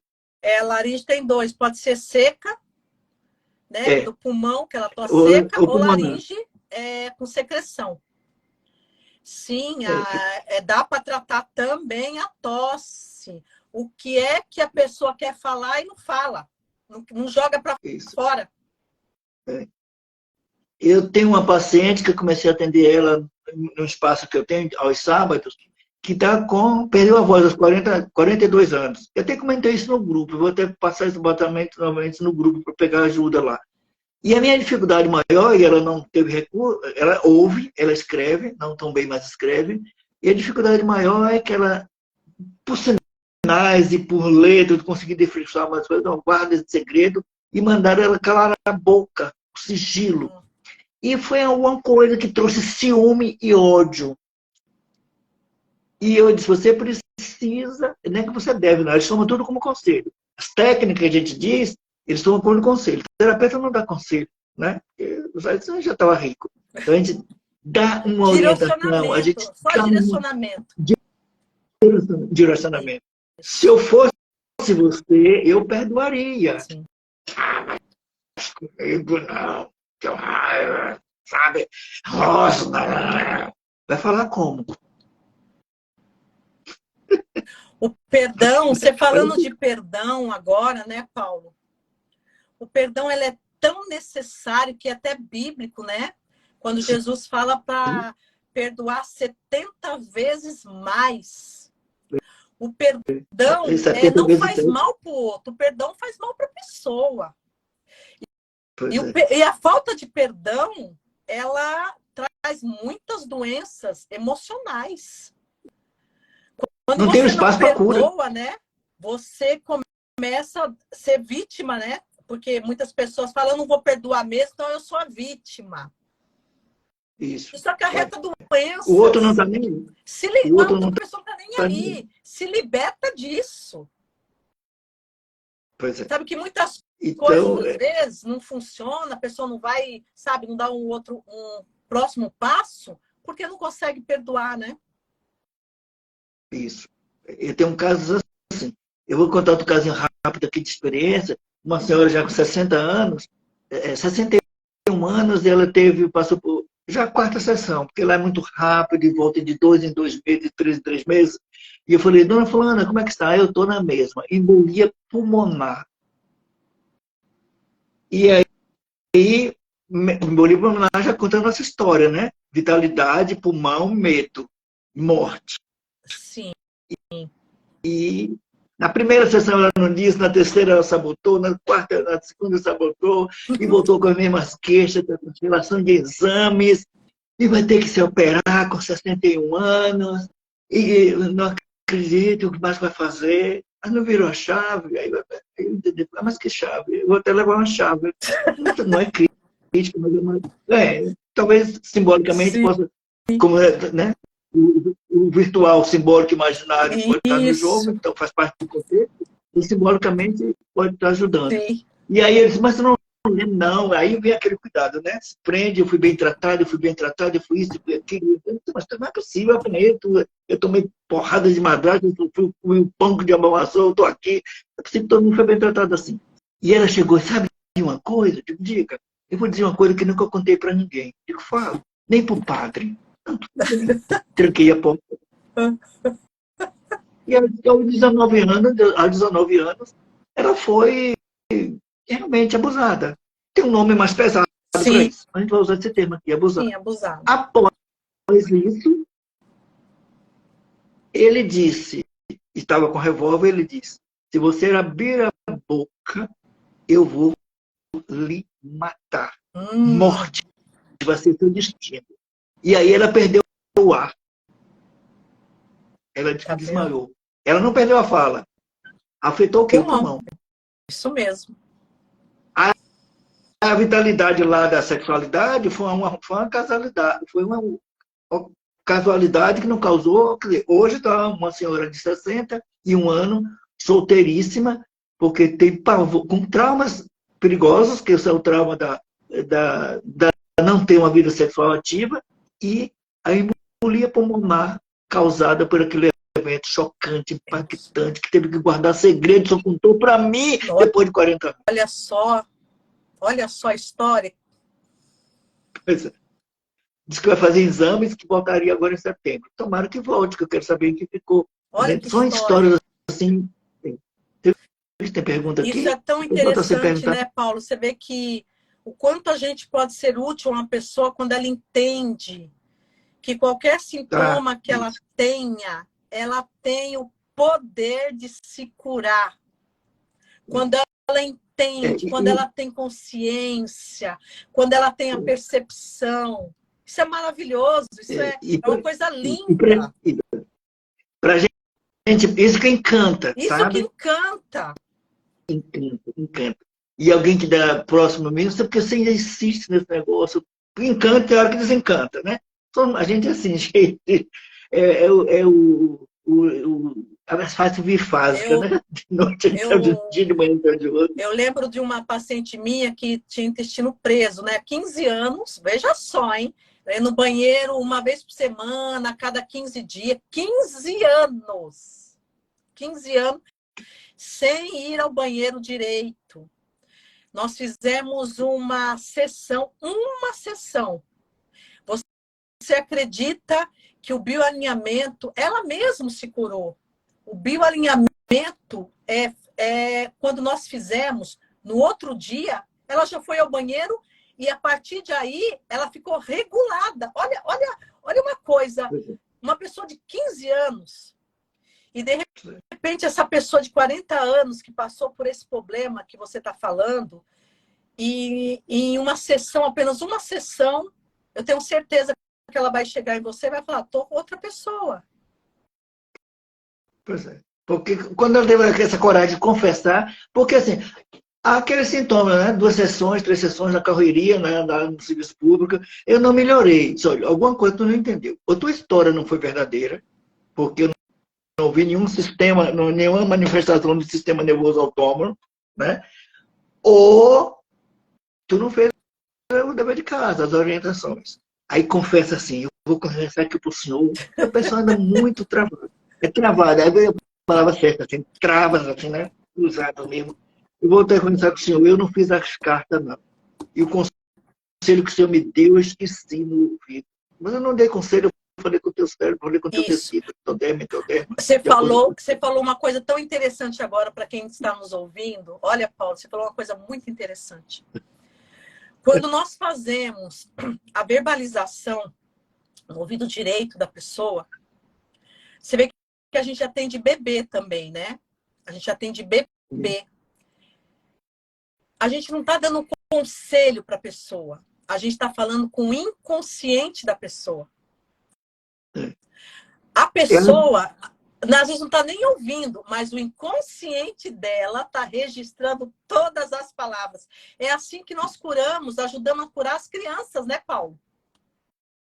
A laringe tem dois, pode ser seca, né? Do pulmão, que ela tosse seca, ou laringe com secreção. Sim, dá para tratar também a tosse. O que é que a pessoa quer falar e não fala, não joga para fora. Eu tenho uma paciente que eu comecei a atender ela no espaço que eu tenho aos sábados, que perdeu a voz aos 42 anos. Eu até comentei isso no grupo, vou até passar esse botamento novamente no grupo para pegar ajuda lá. E a minha dificuldade maior, e ela não teve recurso, ela ouve, ela escreve, não tão bem, mas escreve, e a dificuldade maior é que ela, por sinais e por letras, conseguir decifrar umas coisas, não guarda esse segredo, e mandaram ela calar a boca, o sigilo. E foi uma coisa que trouxe ciúme e ódio. E eu disse, você precisa, nem que você deve, não, eles tomam tudo como conselho. As técnicas que a gente diz, eles tomam como conselho. O terapeuta não dá conselho, né? Você já estava rico. Então a gente dá uma orientação, a gente só direcionamento. Direcionamento. Se eu fosse você, eu perdoaria. Sim. Não, sabe? Nossa, vai falar como? O perdão, você falando de perdão agora, né, Paulo? O perdão ele é tão necessário que é até bíblico, né? Quando Jesus fala para perdoar 70 vezes mais. O perdão não faz mal para o outro, o perdão faz mal para a pessoa. E a falta de perdão, ela traz muitas doenças emocionais. Quando não você tem espaço não perdoa, cura, né? Você começa a ser vítima, né? Porque muitas pessoas falam, eu não vou perdoar mesmo, então eu sou a vítima. Isso acarreta doenças. O outro não está nem aí. A outra pessoa não está nem aí. Se liberta disso. Pois é. Sabe que muitas coisas, às vezes, não funcionam, a pessoa não vai, sabe, não dá um próximo passo, porque não consegue perdoar, né? Isso. Eu tenho um caso assim. Eu vou contar outro casinho rápido aqui de experiência. Uma senhora já com 60 anos, 61 anos, ela passou por já a quarta sessão, porque lá é muito rápido, e volta de 2 em 2 meses, de 3 em 3 meses. E eu falei, dona fulana, como é que está? Eu estou na mesma. Embolia pulmonar. E aí, embolia pulmonar já contando essa história, né? Vitalidade, pulmão, medo, morte. Sim. E na primeira sessão ela não disse, na terceira ela sabotou, na segunda sabotou, e voltou com as mesmas queixas, com relação de exames, e vai ter que se operar com 61 anos, e não acredito o que mais vai fazer. Aí não virou a chave, aí eu entendi, mas que chave? Eu vou até levar uma chave. Não é crítica, mas talvez simbolicamente Sim. possa, como né? O virtual, simbólico, imaginário pode estar no jogo, então faz parte do contexto, e simbolicamente pode estar ajudando. Sim. E aí eles, mas não, aí vem aquele cuidado, né? Se prende, eu fui bem tratado, eu fui isso, eu fui aquilo. Mas não é possível, eu apanhei, eu tomei porrada de madrasta, eu fui um pão de amamação, eu estou aqui. É possível que todo mundo foi bem tratado assim. E ela chegou, sabe de uma coisa? Digo, diga, eu vou dizer uma coisa que nunca contei para ninguém. Digo, fala, nem para o padre. Tranquei a porta. E aos 19 anos, ela foi realmente abusada. Tem um nome mais pesado para isso. A gente vai usar esse termo aqui, abusada. Sim, abusada. Após isso, ele disse, estava com revólver, ele disse, se você abrir a boca, eu vou lhe matar. Morte vai ser seu destino. E aí ela perdeu o ar. Ela desmaiou. Ela não perdeu a fala. Afetou o quê? O pulmão. Isso mesmo. A vitalidade lá da sexualidade foi uma casualidade. Foi uma casualidade que não causou. Hoje está uma senhora de 61 anos, solteiríssima, porque tem pavor, com traumas perigosos, que é o trauma da não ter uma vida sexual ativa, e a embolia pulmonar causada por aquele evento chocante, impactante, que teve que guardar segredo, só contou para mim depois de 40 anos. Olha só a história. Pois é. Diz que vai fazer exames que voltaria agora em setembro. Tomara que volte, que eu quero saber o que ficou. Olha que São história. histórias assim. Tem pergunta Isso é aqui? tão Enquanto você interessante, perguntar. né, Paulo? Você vê que o quanto a gente pode ser útil a uma pessoa quando ela entende que qualquer Ah, sintoma que ela tenha, ela tem o poder de se curar. Quando ela é, entende, quando e, ela tem consciência, quando ela tem a percepção. Isso é maravilhoso, isso é, é uma coisa e linda. pra gente, isso que encanta, Isso que sabe? encanta. Encanta, encanta. E alguém que dá próximo mesmo, sabe porque você ainda insiste nesse negócio. Encanta é a hora que desencanta, né? A gente é assim, gente. As fases bifásicas, Eu, né? De noite então, de um dia, de eu, manhã então, de outro. eu lembro de uma paciente minha que tinha intestino preso, né? 15 anos, veja só, hein? No banheiro uma vez por semana, a cada 15 dias. 15 anos! 15 anos sem ir ao banheiro direito. Nós fizemos uma sessão. Você acredita que o bioalinhamento, ela mesma se curou? O bioalinhamento quando nós fizemos, no outro dia, ela já foi ao banheiro e a partir de aí ela ficou regulada. Olha uma coisa, uma pessoa de 15 anos e de repente essa pessoa de 40 anos que passou por esse problema que você está falando e em uma sessão, apenas uma sessão, eu tenho certeza que ela vai chegar em você e vai falar, tô com outra pessoa. Pois é. Porque quando ela teve essa coragem de confessar, porque assim, há aqueles sintomas, né? 2 sessões, 3 sessões na correria, né? No serviço público, eu não melhorei. Disse, olha, alguma coisa tu não entendeu. Ou tua história não foi verdadeira, porque eu não vi nenhum sistema, nenhuma manifestação do sistema nervoso autônomo, né? Ou tu não fez o dever de casa, as orientações. Aí confessa assim, eu vou confessar aqui para o senhor, a pessoa anda muito travada. É travada, aí a palavra certa, assim, travas, assim, né? Usado mesmo. Eu vou até confessar com o senhor, eu não fiz as cartas, não. E o conselho que o senhor me deu, eu esqueci no ouvido. Mas eu não dei conselho, eu falei com o teu cérebro, falei com o teu Isso. tecido, endoderma. Você falou uma coisa tão interessante agora para quem está nos ouvindo. Olha, Paulo, você falou uma coisa muito interessante. Quando nós fazemos a verbalização no ouvido direito da pessoa, você vê que a gente atende bebê também, né? A gente atende bebê. A gente não está dando conselho para a pessoa. A gente está falando com o inconsciente da pessoa. A pessoa, às vezes, não está nem ouvindo, mas o inconsciente dela está registrando todas as palavras. É assim que nós curamos, ajudamos a curar as crianças, né, Paulo?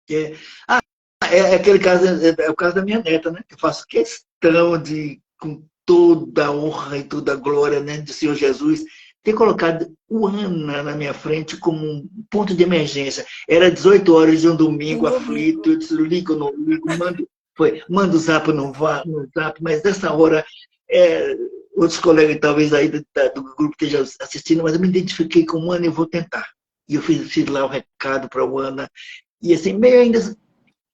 É aquele caso, é o caso da minha neta, né? Eu faço questão de, com toda a honra e toda a glória, né, do Senhor Jesus, ter colocado o Ana na minha frente como um ponto de emergência. Era 18 horas de um domingo aflito, eu disse, ligo ou não ligo, mando o zap, não vá, no zap, mas nessa hora, outros colegas talvez aí do grupo estejam assistindo, mas eu me identifiquei com o Ana e eu vou tentar. E eu fiz lá o recado para o Ana, e assim, meio ainda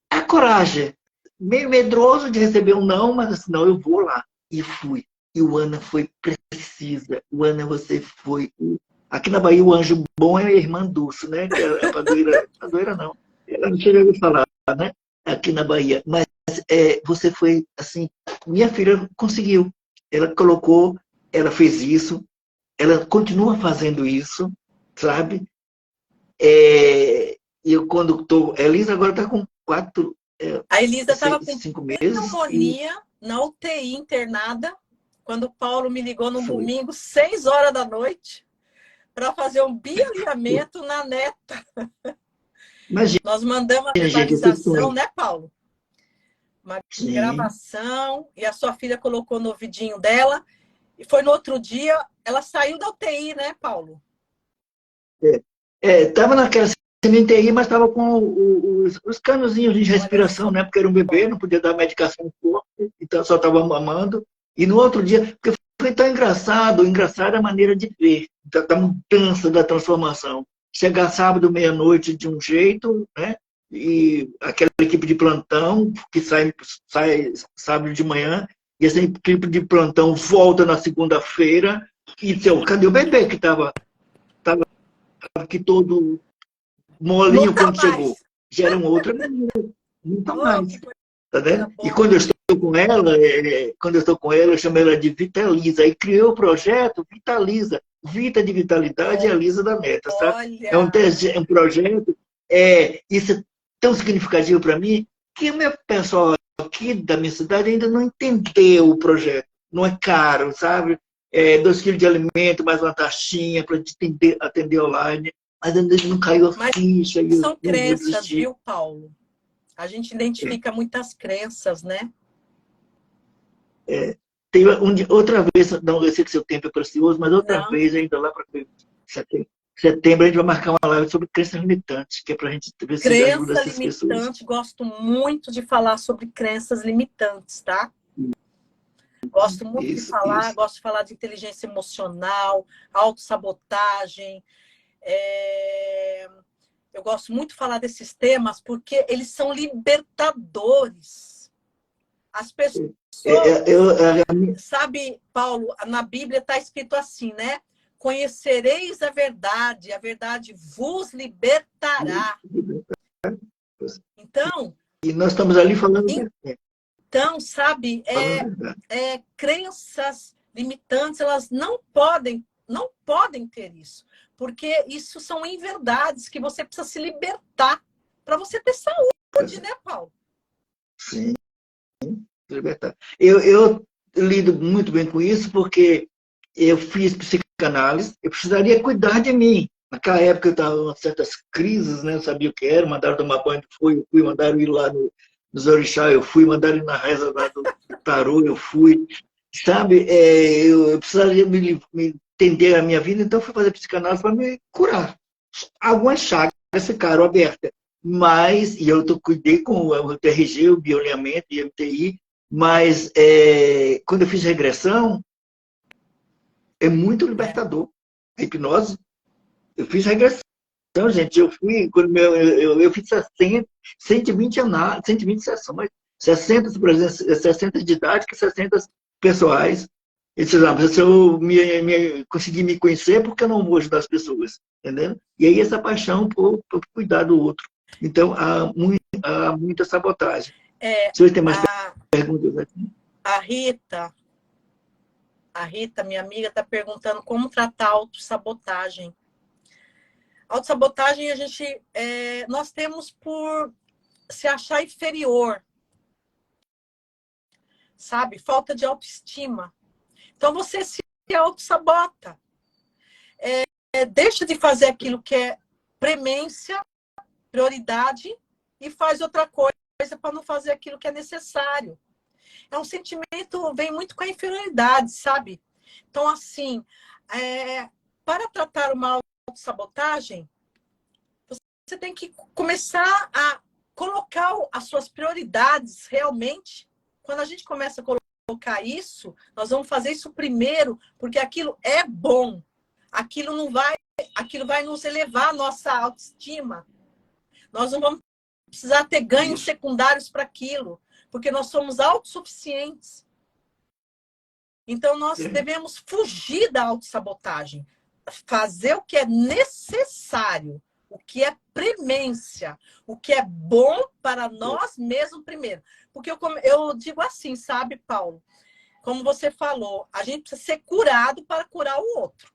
a coragem, meio medroso de receber um não, mas assim, não, eu vou lá. E fui. E o Ana foi precisa. O Ana, você foi. Aqui na Bahia, o anjo bom é a irmã Dulce, né? Que é a padroeira. Padroeira não. Ela não chega a falar, né? Aqui na Bahia. Mas você foi, assim, minha filha conseguiu. Ela colocou, ela fez isso, ela continua fazendo isso, sabe? Eu quando estou. Elisa agora está com 4, A Elisa estava com 5 meses. pneumonia na UTI internada, quando o Paulo me ligou no Foi. domingo, 6 horas da noite, para fazer um bioalinhamento na neta. Imagina, Nós mandamos a gente, verbalização, né, Paulo? Uma sim. gravação, e a sua filha colocou no ouvidinho dela, e foi no outro dia, ela saiu da UTI, né, Paulo? Estava naquela CNTI, mas estava com os canozinhos de Olha respiração, só. né? Porque era um bebê, não podia dar medicação forte, então só estava mamando. E no outro dia, porque foi tão engraçado, engraçada a maneira de ver, da mudança, da transformação. Chegar sábado, meia-noite de um jeito, né? e aquela equipe de plantão que sai sábado de manhã, e essa equipe de plantão volta na segunda-feira e diz, cadê o bebê que estava aqui todo molinho Nunca quando chegou? mais. Já era uma outra menina, nunca Oh, mais. que Tá coisa vendo? E boa. quando eu estou com ela, eu chamo ela de Vitaliza. Aí criou o projeto Vitaliza. Vita de vitalidade e a Lisa da meta, sabe? É Olha, um projeto, isso é tão significativo para mim, que o meu pessoal aqui da minha cidade ainda não entendeu o projeto. Não é caro, sabe? 2 quilos de alimento, mais uma taxinha para atender online. Mas ainda não caiu a mas ficha e eu são não vou crenças, desistir. viu, Paulo? A gente identifica muitas crenças, né? Tem outra vez, não, eu sei que seu tempo é precioso, mas outra Não. vez, ainda lá para setembro, a gente vai marcar uma live sobre crenças limitantes, que é para a gente ver se ajuda Crença essas pessoas. limitante, gosto muito de falar sobre crenças limitantes, tá? Gosto muito de Isso, falar, isso. gosto de falar de inteligência emocional, autossabotagem. Eu gosto muito de falar desses temas porque eles são libertadores. As pessoas, sabe, Paulo, na Bíblia está escrito assim, né? Conhecereis a verdade vos libertará. Então, E nós estamos ali falando sabe, falando a verdade. crenças limitantes, elas não podem ter isso, porque isso são inverdades que você precisa se libertar para você ter saúde, né, Paulo? Sim, libertar. Eu lido muito bem com isso porque eu fiz psicanálise, eu precisaria cuidar de mim. Naquela época eu estava em certas crises, né? Eu sabia o que era, mandaram tomar banho, eu fui, mandaram ir lá nos orixá, eu fui, mandaram ir na reza lá do tarô, eu fui. Sabe, eu precisaria me entender a minha vida, então eu fui fazer psicanálise para me curar. Algumas chagas ficaram abertas, mas, e eu cuidei com o TRG, o bioalinhamento e MTI, mas quando eu fiz regressão, é muito libertador. A hipnose, eu fiz regressão, gente. Eu fui, quando eu fiz 120 análises, 120 sessões, 60 didáticas, 60 pessoais. E se eu conseguir me conhecer, porque eu não vou ajudar as pessoas, entendeu? E aí essa paixão por cuidar do outro. Então, há muita sabotagem. Se você tem mais perguntas aqui. A Rita, minha amiga, está perguntando como tratar a autossabotagem. Autossabotagem, nós temos por se achar inferior, sabe? Falta de autoestima. Então, você se autossabota. Deixa de fazer aquilo que é premência, prioridade, e faz outra coisa para não fazer aquilo que é necessário. É um sentimento, vem muito com a inferioridade, sabe? Então, assim, para tratar uma autossabotagem, você tem que começar a colocar as suas prioridades realmente. Quando a gente começa a colocar isso, nós vamos fazer isso primeiro, porque aquilo é bom. Aquilo vai nos elevar a nossa autoestima. Nós não vamos precisar ter ganhos secundários para aquilo, porque nós somos autossuficientes. Então, nós devemos fugir da autossabotagem, fazer o que é necessário, o que é premência, o que é bom para nós mesmos primeiro. Porque eu digo assim, sabe, Paulo? Como você falou, a gente precisa ser curado para curar o outro.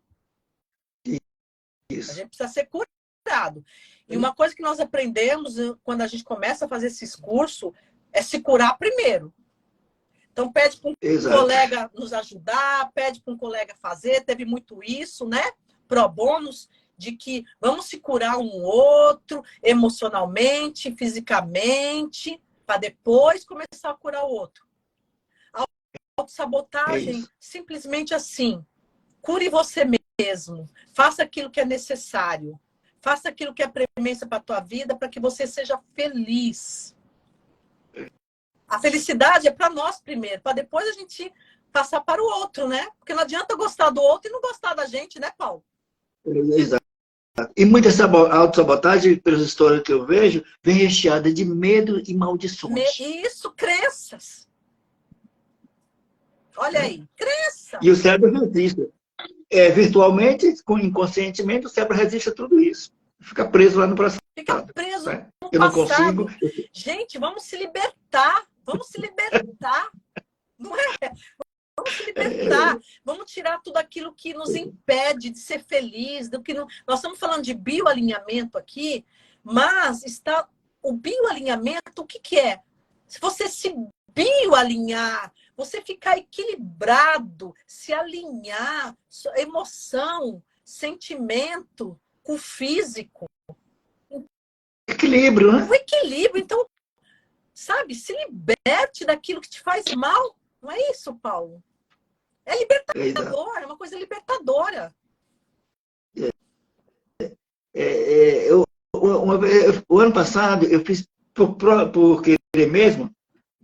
Isso. A gente precisa ser curado. E uma coisa que nós aprendemos quando a gente começa a fazer esses cursos é se curar primeiro. Então, pede para um colega nos ajudar, pede para um colega fazer. Teve muito isso, né? Pro bônus, de que vamos se curar um outro, emocionalmente, fisicamente, para depois começar a curar o outro. A autossabotagem, simplesmente assim, cure você mesmo, faça aquilo que é necessário, faça aquilo que é premência para a tua vida, para que você seja feliz. A felicidade é para nós primeiro, para depois a gente passar para o outro, né? Porque não adianta gostar do outro e não gostar da gente, né, Paulo? E muita autossabotagem, pelas histórias que eu vejo, vem recheada de medo e maldições. Isso, crenças. Olha aí, crença. E o cérebro resiste. Virtualmente, inconscientemente, o cérebro resiste a tudo isso. Fica preso lá no passado. Fica preso Né? no Eu não passado. consigo. Gente, vamos se libertar. Vamos se libertar. Não é? Vamos se libertar. Vamos tirar tudo aquilo que nos impede de ser feliz. Do que não... Nós estamos falando de bioalinhamento aqui, mas está o bioalinhamento, o que, que é? Se você se bioalinhar, você ficar equilibrado, se alinhar, emoção, sentimento com o físico. Equilíbrio, né? O equilíbrio. Então, sabe, se liberte daquilo que te faz mal. Não é isso, Paulo? É libertador, é uma coisa libertadora. O ano passado, eu fiz, por querer mesmo,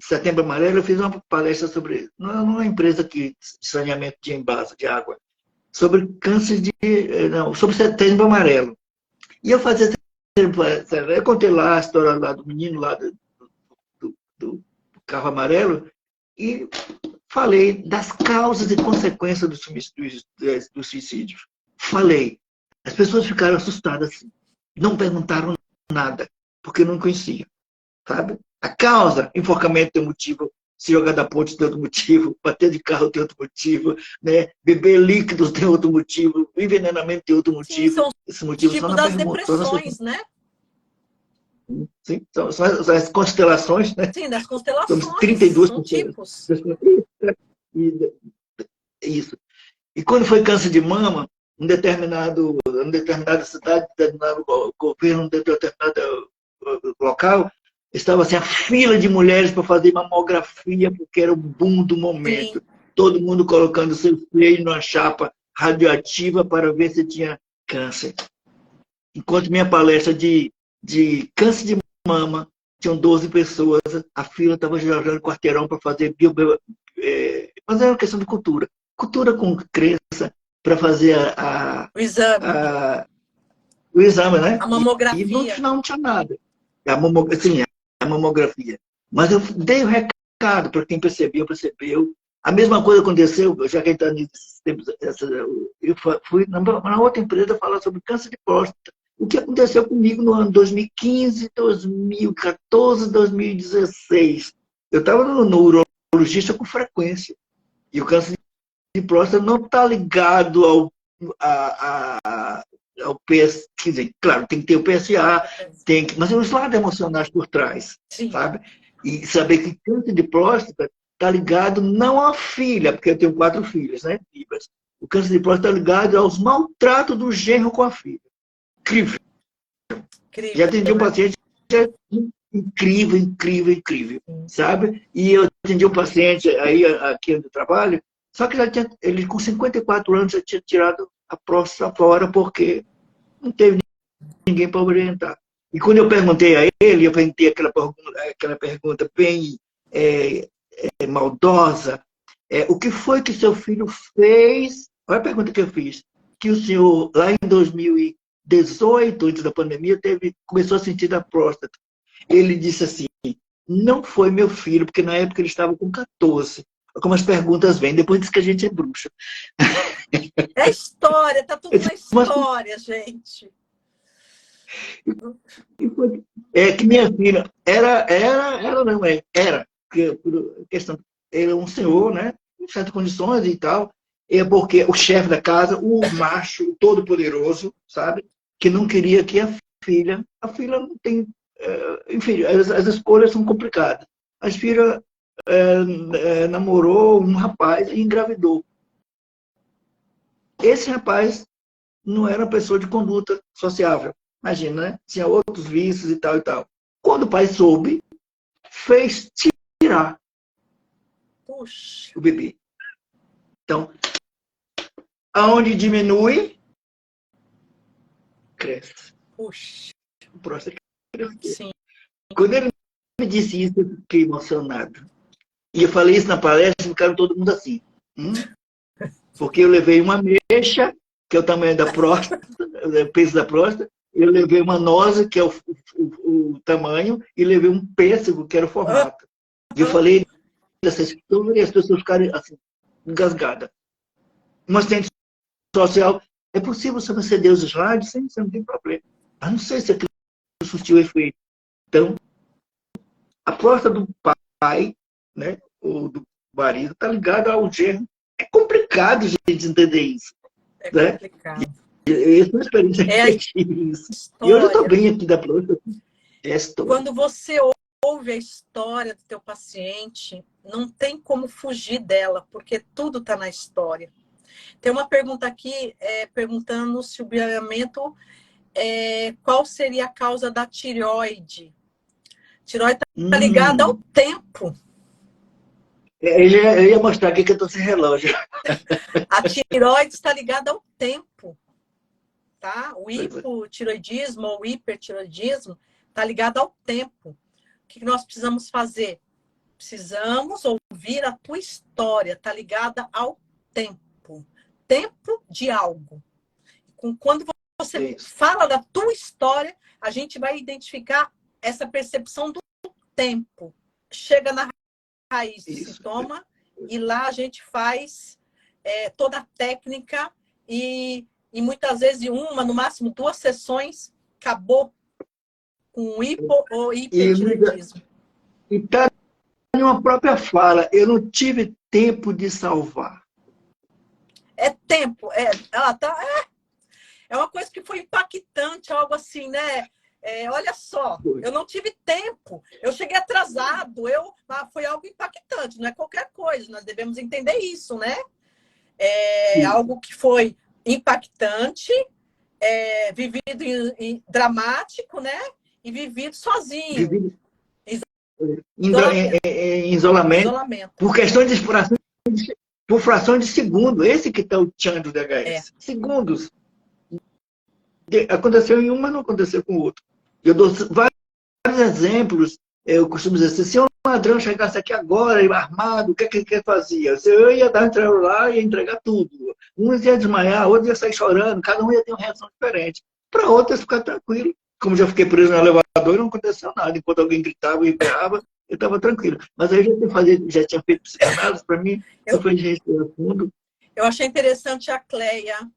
Setembro Amarelo, eu fiz uma palestra sobre, numa empresa aqui, de saneamento de envase de água, sobre câncer sobre Setembro Amarelo. E eu fazia, eu contei lá a história lá do menino lá do carro amarelo e falei das causas e consequências do suicídio. Falei. As pessoas ficaram assustadas, não perguntaram nada, porque não conheciam, sabe? A causa, enforcamento tem motivo, se jogar da ponte tem outro motivo, bater de carro tem outro motivo, né? Beber líquidos tem outro motivo, envenenamento tem outro motivo. Sim, são esses motivos tipo são das depressões, né? Sim, são as constelações, né? Sim, das constelações. São 32 são tipos. Isso. E quando foi câncer de mama, em determinada cidade, determinado governo, determinado local, estava assim, a fila de mulheres para fazer mamografia, porque era o boom do momento. Sim. Todo mundo colocando seu freio numa chapa radioativa para ver se tinha câncer. Enquanto minha palestra de câncer de mama, tinham 12 pessoas, a fila estava jogando quarteirão para fazer mas era uma questão de cultura. Cultura com crença para fazer O exame. O exame, né? A mamografia. E no final não tinha nada. Sim, a mamografia. Mas eu dei o recado para quem percebeu, percebeu. A mesma coisa aconteceu, já que a gente está nesses tempos, eu fui na outra empresa falar sobre câncer de próstata. O que aconteceu comigo no ano 2015, 2014, 2016. Eu estava no urologista com frequência. E o câncer de próstata não está ligado ao PS, quer dizer, claro, tem que ter o PSA, mas os lados emocionais por trás, Sim. Sabe? E saber que câncer de próstata está ligado não à filha, porque eu tenho 4 filhas, né? O câncer de próstata está ligado aos maltratos do genro com a filha. Incrível. Já atendi um paciente incrível, sabe? E eu atendi um paciente aí aqui onde eu trabalho, só que ele com 54 anos já tinha tirado a próstata fora porque não teve ninguém para orientar. E quando eu perguntei a ele, eu perguntei aquela pergunta bem maldosa, o que foi que seu filho fez? Olha a pergunta que eu fiz. Que o senhor, lá em 2018, antes da pandemia, começou a sentir da próstata. Ele disse assim, não foi meu filho, porque na época ele estava com 14. Como as perguntas vêm, depois diz que a gente é bruxa. É história, tá tudo na história, gente. Que minha filha era, porque por questão, ele é um senhor, né, em certas condições e tal, porque o chefe da casa, o macho, o todo-poderoso, sabe, que não queria que a filha não tem, enfim, as escolhas são complicadas. A filha namorou um rapaz e engravidou. Esse rapaz não era uma pessoa de conduta sociável. Imagina, né? Tinha outros vícios e tal e tal. Quando o pai soube, fez tirar o bebê. Então, aonde diminui, cresce. Puxa. O próximo cresce. Sim. Quando ele me disse isso, eu fiquei emocionado. E eu falei isso na palestra, ficaram todo mundo assim. Porque eu levei uma mecha que é o tamanho da próstata, o peso da próstata. Eu levei uma noz, que é o tamanho, e levei um pêssego, que era o formato. E eu falei dessa história e as pessoas ficaram assim, engasgadas. Uma assistente social, é possível você acender os slides? Sim, você não tem problema. Mas não sei se aquilo surtiu efeito. Então, a próstata do pai, né, ou do marido, está ligada ao germe. É complicado, gente, entender isso. É Né? complicado. Eu tenho experiência É a isso. E hoje eu estou bem aqui da próstata. É a história. Quando você ouve a história do teu paciente, não tem como fugir dela, porque tudo está na história. Tem uma pergunta aqui, perguntando se o biolhamento, qual seria a causa da tireoide? Tireoide está ligada ao tempo. Eu ia mostrar aqui que eu estou sem relógio. A tireoide está ligada ao tempo. Tá? O hipotireoidismo ou hipertireoidismo está ligado ao tempo. O que nós precisamos fazer? Precisamos ouvir a tua história. Está ligada ao tempo. Tempo de algo. Quando você fala da tua história, a gente vai identificar essa percepção do tempo. Chega na raiz do sintoma e lá a gente faz toda a técnica e muitas vezes em uma, no máximo 2 sessões, acabou com hipo ou hipertireoidismo. E está em uma própria fala, eu não tive tempo de salvar. É tempo, é uma coisa que foi impactante, algo assim, né? Olha só, eu não tive tempo, eu cheguei atrasado, foi algo impactante, não é qualquer coisa, nós devemos entender isso, né? Algo que foi impactante, vivido dramático, né? E vivido sozinho. Em isolamento. Por questões de por fração de segundo. Esse que está o tchan do DHS. Segundos. Aconteceu em um, mas não aconteceu com o outro. Eu dou vários exemplos. Eu costumo dizer assim, se um ladrão chegasse aqui agora, armado, o que ele fazia? Eu ia dar um celular e ia entregar tudo. Uns ia desmaiar, outros ia sair chorando, cada um ia ter uma reação diferente. Para outros, ficar tranquilo. Como já fiquei preso no elevador, não aconteceu nada. Enquanto alguém gritava e berrava, eu estava tranquilo. Mas aí já tinha feito psicanálise, para mim, eu fui respirar fundo. Eu achei interessante a Cleia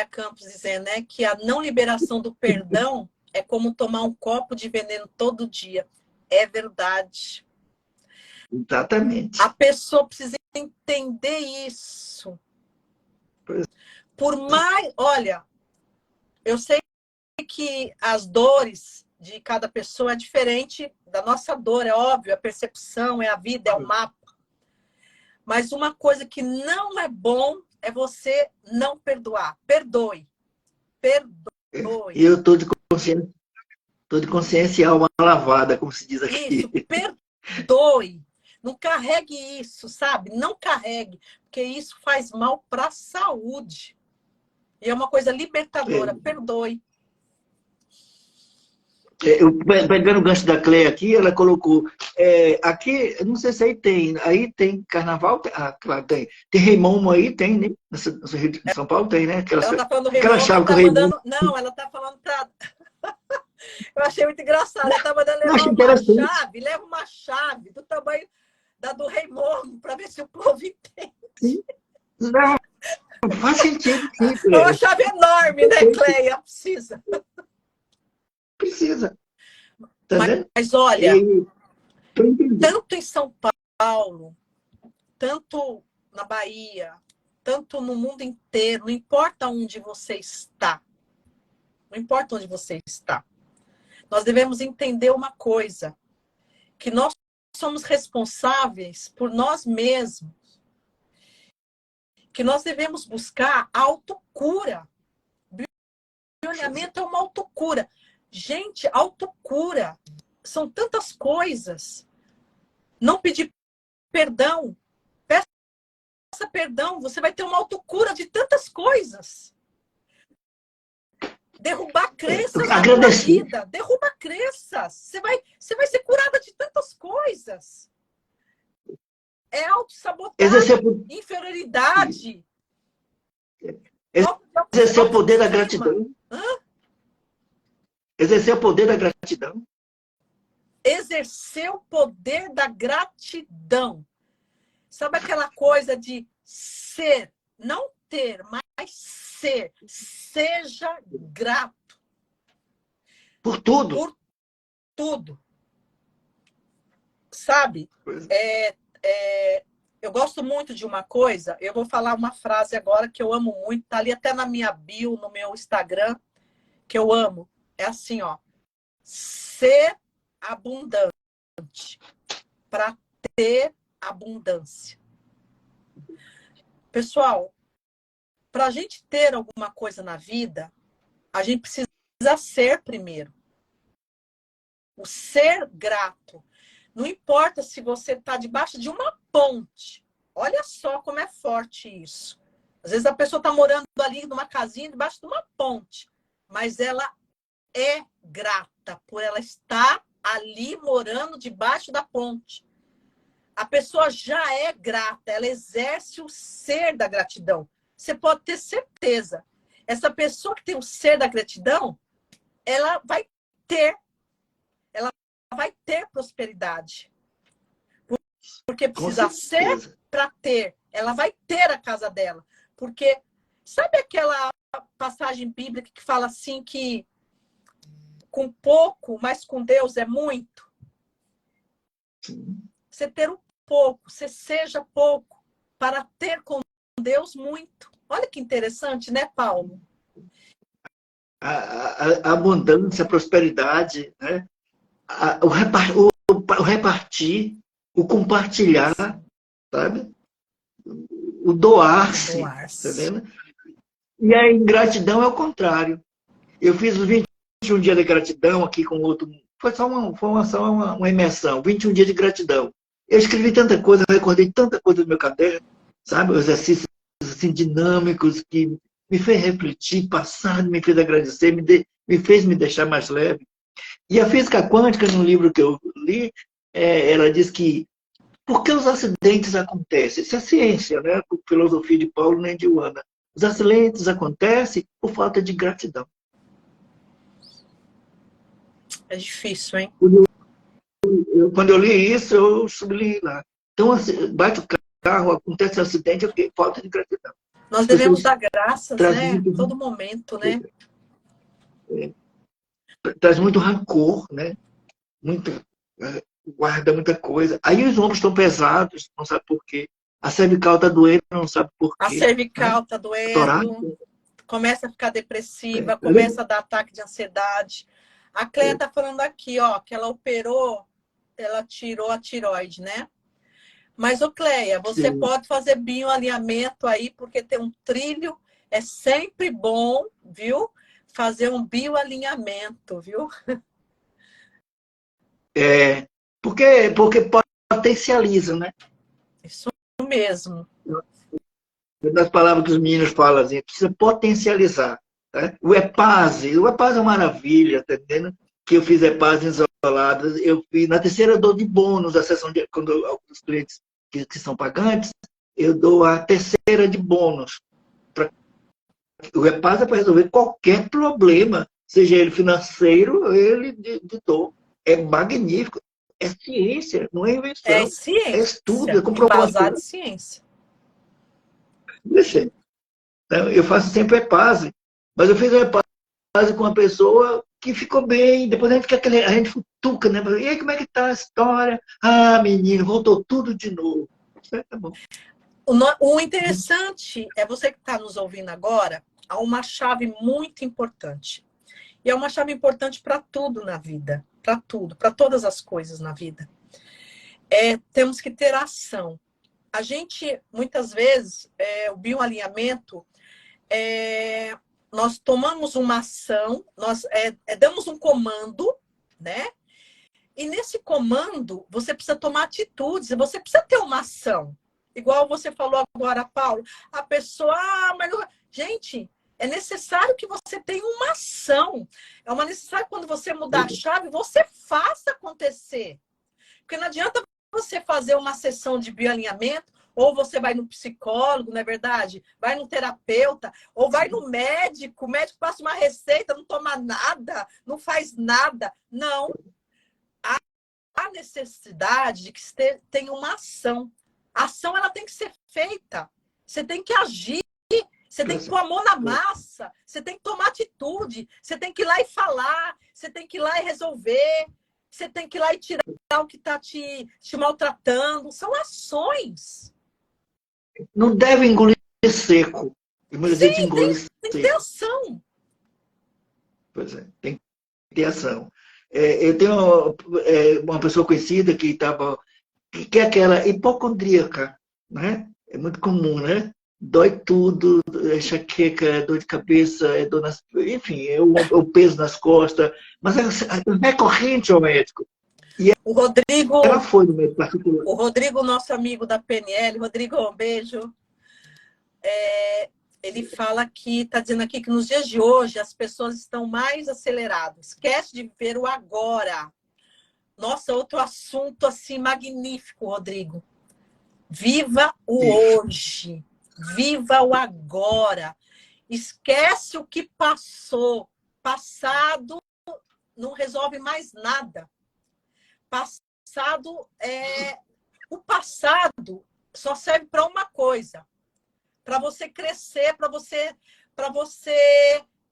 Campos dizendo, né, que a não liberação do perdão é como tomar um copo de veneno todo dia. É verdade. Exatamente. A pessoa precisa entender isso. Por mais... Olha, eu sei que as dores de cada pessoa é diferente da nossa dor, é óbvio, a percepção, é a vida, é o mapa. Mas uma coisa que não é bom é você não perdoar. Perdoe. Perdoe. E eu estou de consciência e alma lavada, como se diz aqui. Isso, perdoe. Não carregue isso, sabe? Não carregue, porque isso faz mal para a saúde. E é uma coisa libertadora. Perdoe. Pegando o gancho da Cleia aqui, ela colocou, aqui, não sei se aí tem carnaval, claro, tem Rei-Momo aí, tem, né? Nessa rede de São Paulo tem, né? Ela tá falando do Rei-Momo, tá mandando... Não, ela tá falando pra... Eu achei muito engraçado, ela tá mandando levar uma chave, leva uma chave do tamanho da do Rei-Momo, para ver se o povo entende. Não, faz sentido, sim, Cleia. É uma chave enorme, né, Cleia? Precisa. Precisa. Tá mas olha, tanto em São Paulo, tanto na Bahia, tanto no mundo inteiro, não importa onde você está. Não importa onde você está. Nós devemos entender uma coisa, que nós somos responsáveis por nós mesmos. Que nós devemos buscar a autocura. Biolhamento é uma autocura. Gente, autocura são tantas coisas. Não pedir perdão. Peça perdão, você vai ter uma autocura de tantas coisas. Derrubar crenças na sua vida. Derruba crenças. Você vai ser curada de tantas coisas. É autossabotagem, inferioridade. Exercer o poder da autoestima. gratidão. Exercer o poder da gratidão. Exercer o poder da gratidão. Sabe aquela coisa de ser, não ter, mas ser. Seja grato. Por tudo. Por tudo. Sabe? Eu gosto muito de uma coisa, eu vou falar uma frase agora que eu amo muito, tá ali até na minha bio, no meu Instagram, que eu amo. É assim, ó. Ser abundante para ter abundância. Pessoal, para a gente ter alguma coisa na vida, a gente precisa ser primeiro. O ser grato. Não importa se você está debaixo de uma ponte. Olha só como é forte isso. Às vezes a pessoa está morando ali numa casinha debaixo de uma ponte, mas ela é grata por ela estar ali morando debaixo da ponte. A pessoa já é grata, ela exerce o ser da gratidão. Você pode ter certeza. Essa pessoa que tem o ser da gratidão, ela vai ter prosperidade. Porque precisa ser para ter. Ela vai ter a casa dela. Porque sabe aquela passagem bíblica que fala assim que com pouco, mas com Deus é muito? Sim. Você ter um pouco, você seja pouco, para ter com Deus muito. Olha que interessante, né, Paulo? A abundância, a prosperidade, né? O repartir, o compartilhar, sabe? O doar-se. Tá vendo? E a ingratidão é o contrário. Eu fiz os 21 dias de gratidão aqui com outro. Foi só uma imersão, 21 dias de gratidão. Eu escrevi tanta coisa, eu recordei tanta coisa no meu caderno, sabe? Os exercícios assim, dinâmicos que me fez refletir, passar, me fez agradecer, me fez me deixar mais leve. E a física quântica, no livro que eu li, ela diz que por que os acidentes acontecem? Isso é ciência, né? Por filosofia de Paulo nem de Ana. Os acidentes acontecem por falta de gratidão. É difícil, hein? Quando eu li isso, eu sublinhei lá. Então, bate o carro, acontece um acidente, é porque falta de gratidão. Nós devemos dar graças, né? Muito, Todo momento, né? Traz muito rancor, né? Guarda muita coisa. Aí os ombros estão pesados, não sabe por quê. A cervical está doendo, não sabe por quê. A cervical está doendo, começa a ficar depressiva, começa a dar ataque de ansiedade. A Cléia está falando aqui, ó, que ela operou, ela tirou a tireoide, né? Mas, ô Cléia, você pode fazer bioalinhamento aí, porque ter um trilho é sempre bom, viu? Fazer um bioalinhamento, viu? Porque potencializa, né? Isso mesmo. Das palavras que os meninos falam, assim, precisa potencializar. Né? O EPASE é uma maravilha, tá entendendo? Que eu fiz EPASE isoladas, eu fiz na terceira dou de bônus, a sessão de quando os clientes que são pagantes, eu dou a terceira de bônus. O EPASE é para resolver qualquer problema, seja ele financeiro ou ele de dor. É magnífico. É ciência, não é invenção. É ciência. É estudo, é comprovação. Embasado em ciência. Eu faço sempre EPASE, mas eu fiz o EPASE com uma pessoa que ficou bem, depois a gente futuca, né? E aí, como é que tá a história? Ah, menino, voltou tudo de novo. Tá bom. O interessante é você que está nos ouvindo agora, há uma chave muito importante. E é uma chave importante para tudo na vida, para tudo, para todas as coisas na vida. Temos que ter ação. A gente, muitas vezes, o bioalinhamento, nós tomamos uma ação, nós damos um comando, né? E nesse comando, você precisa tomar atitudes, você precisa ter uma ação. Igual você falou agora, Paulo, a pessoa... mas não... Gente, é necessário que você tenha uma ação. É necessário quando você mudar a chave, você faça acontecer. Porque não adianta você fazer uma sessão de bioalinhamento Ou você vai no psicólogo, não é verdade? Vai no terapeuta, ou vai no médico, o médico passa uma receita, não toma nada, não faz nada. Não. Há necessidade de que tenha uma ação. A ação ela tem que ser feita. Você tem que agir. Você tem que pôr a mão na massa, você tem que tomar atitude, você tem que ir lá e falar, você tem que ir lá e resolver, você tem que ir lá e tirar o que está te maltratando. São ações. Não deve engolir seco. Muita gente engole seco. Tem que ter ação. Pois é, tem que ter ação. Eu tenho uma pessoa conhecida que é aquela hipocondríaca, né? É muito comum, né? Dói tudo, enxaqueca, dor de cabeça, dor enfim, o peso nas costas, mas é recorrente ao médico. E o Rodrigo, ela foi no médico particular. O Rodrigo, nosso amigo da PNL, Rodrigo, um beijo. Ele fala que, está dizendo aqui que nos dias de hoje as pessoas estão mais aceleradas. Esquece de viver o agora. Nossa, outro assunto assim magnífico, Rodrigo. Viva o hoje. Viva o agora. Esquece o que passou. Passado não resolve mais nada. O passado só serve para uma coisa. Para você crescer, para você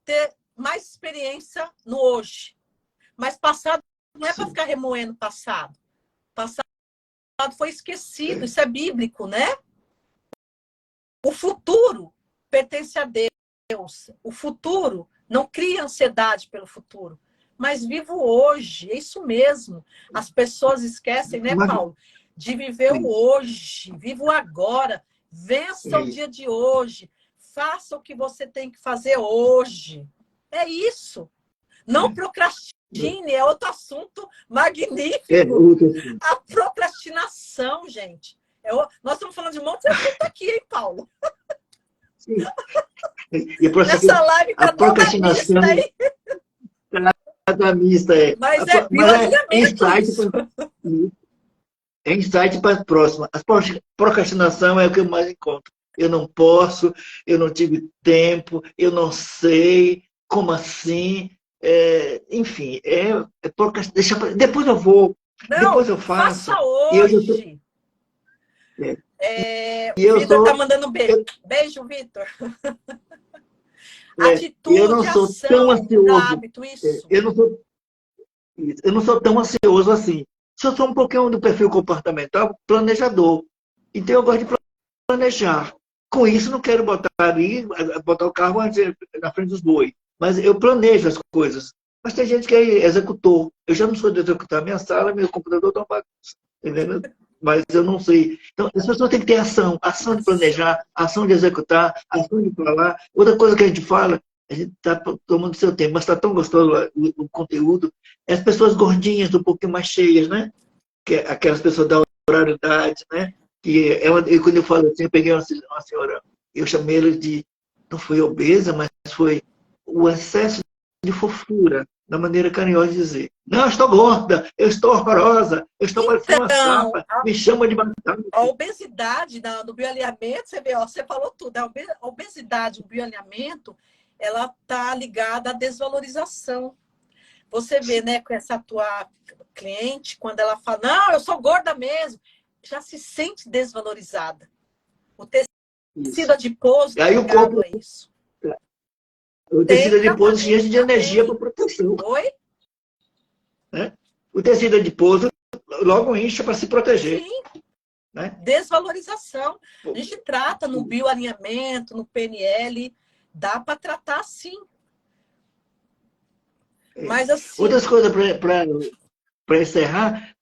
ter mais experiência no hoje. Mas passado não é para ficar remoendo passado. Passado foi esquecido. Isso é bíblico, né? O futuro pertence a Deus. O futuro não cria ansiedade pelo futuro. Mas vivo hoje, é isso mesmo. As pessoas esquecem, né, Paulo? De viver o hoje. Viva o agora. Vença o dia de hoje. Faça o que você tem que fazer hoje. É isso. Não procrastine. É outro assunto magnífico. A procrastinação, gente. Nós estamos falando de um monte de assunto aqui, hein, Paulo? Sim. E nessa live a procrastinação aí. Da mista Mas é bioalinhamento é insight para a próxima. A procrastinação é o que eu mais encontro. Eu não posso, eu não tive tempo, eu não sei, como assim? Enfim, procrastinação. Depois eu vou, depois eu faço. Faça hoje. O Vitor está mandando um beijo. Beijo, Vitor. Atitude, eu não sou ação, tão ansioso. Hábito, isso. Eu não sou tão ansioso assim. Eu sou um pouquinho do perfil comportamental, planejador. Então eu gosto de planejar. Com isso, não quero botar o carro na frente dos bois. Mas eu planejo as coisas. Mas tem gente que é executor. Eu já não sou de executar minha sala, meu computador está uma bagunça. Entendeu? Mas eu não sei. Então, as pessoas têm que ter ação. Ação de planejar, ação de executar, ação de falar. Outra coisa que a gente fala, a gente está tomando seu tempo, mas está tão gostoso o conteúdo. É as pessoas gordinhas, um pouquinho mais cheias, né? Aquelas pessoas da oralidade, né? Quando eu falo assim, eu peguei uma senhora, eu chamei ela de, não foi obesa, mas foi o excesso de fofura, da maneira carinhosa de dizer. Não, eu estou gorda, eu estou horrorosa, eu estou parecendo uma sapa, me chama de batata. A obesidade do bioalinhamento, você vê, você falou tudo, a obesidade, o bioalinhamento, ela está ligada à desvalorização. Você vê, né, com essa tua cliente, quando ela fala, não, eu sou gorda mesmo, já se sente desvalorizada. O tecido adiposo está ligado a isso. O tecido adiposo enche de energia para proteção. Oi? O tecido adiposo logo incha para se proteger. Sim. Né? Desvalorização. A gente trata no bioalinhamento, no PNL, dá para tratar sim. Mas assim... Outras coisas para encerrar,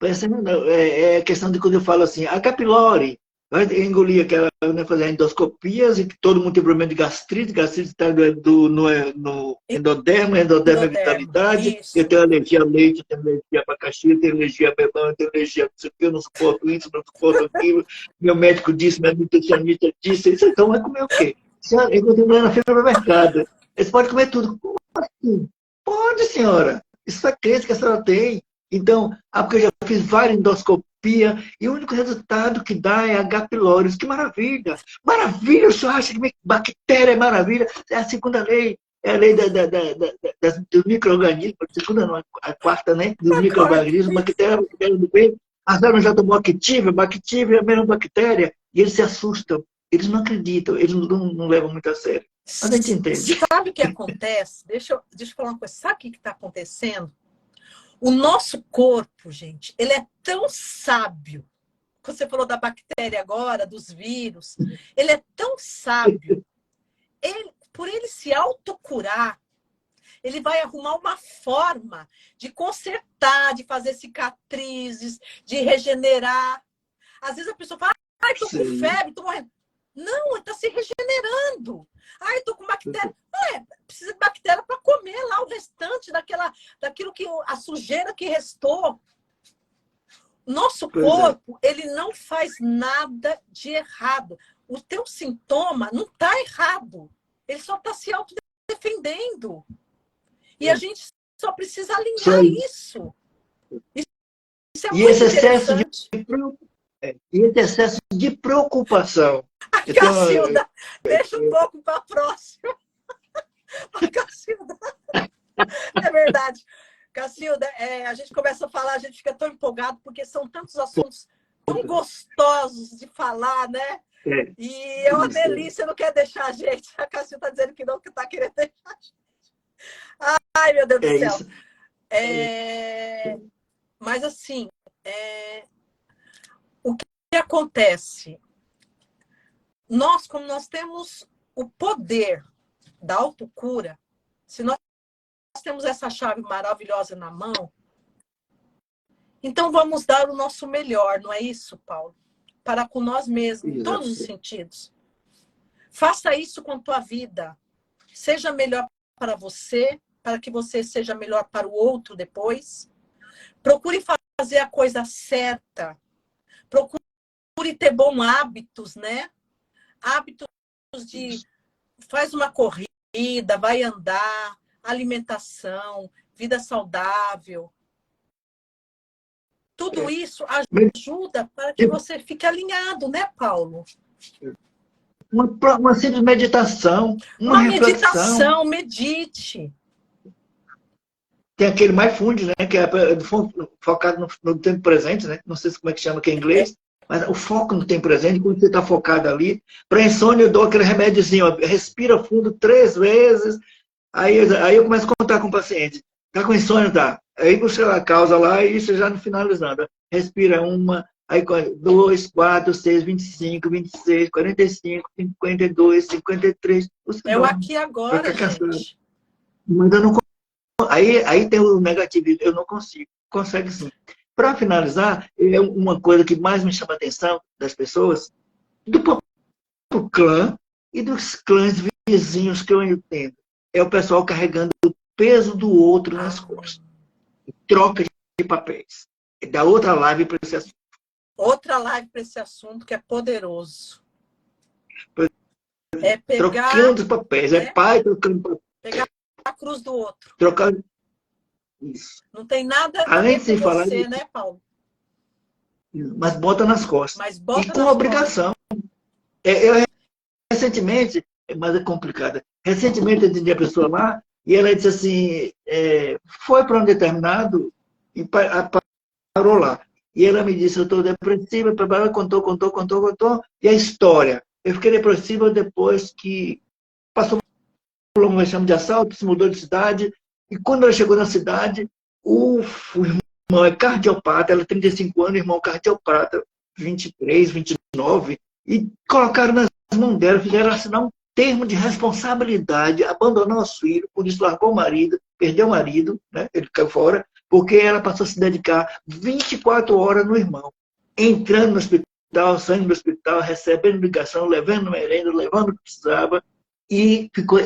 é a questão de quando eu falo assim, a H. pylori, vai engolir aquela, fazer endoscopias e que todo mundo tem problema de gastrite está no endodermo é vitalidade, isso. eu tenho alergia a leite, eu tenho alergia a abacaxi, eu tenho alergia a melão, eu tenho alergia a não sei o que, eu não suporto isso, não suporto aquilo, meu médico disse, meu nutricionista disse, isso, então vai comer o quê? Eu continuo na fila do mercado, você pode comer tudo. Como assim? Pode, senhora. Isso é crença que a senhora tem. Então, porque eu já fiz várias endoscopias, terapia, e o único resultado que dá é H. pylori. Que maravilha! Maravilha! O senhor acha que bactéria é maravilha? É a segunda lei. É a lei dos micro-organismos, a segunda não, a quarta, né? Dos Concordo. micro-organismos, bactéria do bem. A senhora já tomou Bactivia é a mesma bactéria, e eles se assustam, eles não acreditam, eles não levam muito a sério. Mas a gente entende. Sabe o que acontece? Deixa eu falar uma coisa. Sabe o que está acontecendo? O nosso corpo, gente, ele é tão sábio. Você falou da bactéria agora, dos vírus. Ele é tão sábio. Por ele se autocurar, ele vai arrumar uma forma de consertar, de fazer cicatrizes, de regenerar. Às vezes a pessoa fala, ai, tô com febre, tô morrendo. Não, ele está se regenerando. Ai, tô com bactéria. Precisa de bactéria para comer lá o restante daquilo que a sujeira que restou. Nosso corpo, ele não faz nada de errado. O teu sintoma não está errado. Ele só está se autodefendendo. E a gente só precisa alinhar isso. Isso é muito interessante. E esse excesso de preocupação. Cacilda, deixa um pouco para a próxima. Cacilda. É verdade. Cacilda, a gente começa a falar, a gente fica tão empolgado, porque são tantos assuntos tão gostosos de falar, né? E é uma delícia, não quer deixar a gente. A Cacilda está dizendo que não, que está querendo deixar a gente. Ai, meu Deus do céu. Mas assim, o que acontece? Como nós temos o poder da autocura, se nós temos essa chave maravilhosa na mão, então vamos dar o nosso melhor, não é isso, Paulo? Para com nós mesmos, em todos os sentidos. Faça isso com a tua vida. Seja melhor para você, para que você seja melhor para o outro depois. Procure fazer a coisa certa. Procure ter bons hábitos, né? Hábitos de faz uma corrida, vai andar, alimentação, vida saudável. Tudo isso ajuda para que você fique alinhado, né, Paulo? Uma simples meditação, uma reflexão. Meditação, medite. Tem aquele mindfulness, né, que é focado no tempo presente, né? Não sei como é que chama aqui em inglês. Mas o foco no tempo presente, quando você está focado ali. Para insônia, eu dou aquele remédiozinho, ó, respira fundo 3 vezes. Aí eu começo a contar com o paciente. Está com insônia? Tá. Aí busca a causa lá e isso já não finalizando. Respira 1, aí 2, 4, 6, 25, 26, 45, 52, 53. É o aqui agora, gente. Mas eu não. Aí tem o negativo, eu não consigo. Consegue sim. Para finalizar, é uma coisa que mais me chama a atenção das pessoas, do próprio clã e dos clãs vizinhos que eu entendo. É o pessoal carregando o peso do outro nas costas. Troca de papéis. Dá outra live para esse assunto. Outra live para esse assunto que é poderoso. É pegar... Trocando os papéis. É pai trocando papéis. Pegar a cruz do outro. Trocando... Isso. Não tem nada além de se falar você, né, Paulo? Mas bota nas costas. Mas bota e com obrigação. Eu recentemente, mas é complicada. Recentemente eu atendi a pessoa lá e ela disse assim, foi para um determinado e parou lá. E ela me disse, eu estou depressiva, ela contou, e a história. Eu fiquei depressiva depois que passou por um vexame de assalto, se mudou de cidade, e quando ela chegou na cidade, o irmão é cardiopata, ela tem 35 anos, o irmão cardiopata, 23, 29, e colocaram nas mãos dela, fizeram assinar um termo de responsabilidade, abandonou os filhos, por isso largou o marido, perdeu o marido, né? Ele caiu fora, porque ela passou a se dedicar 24 horas no irmão, entrando no hospital, saindo do hospital, recebendo ligação, levando merenda, levando o que precisava, e ficou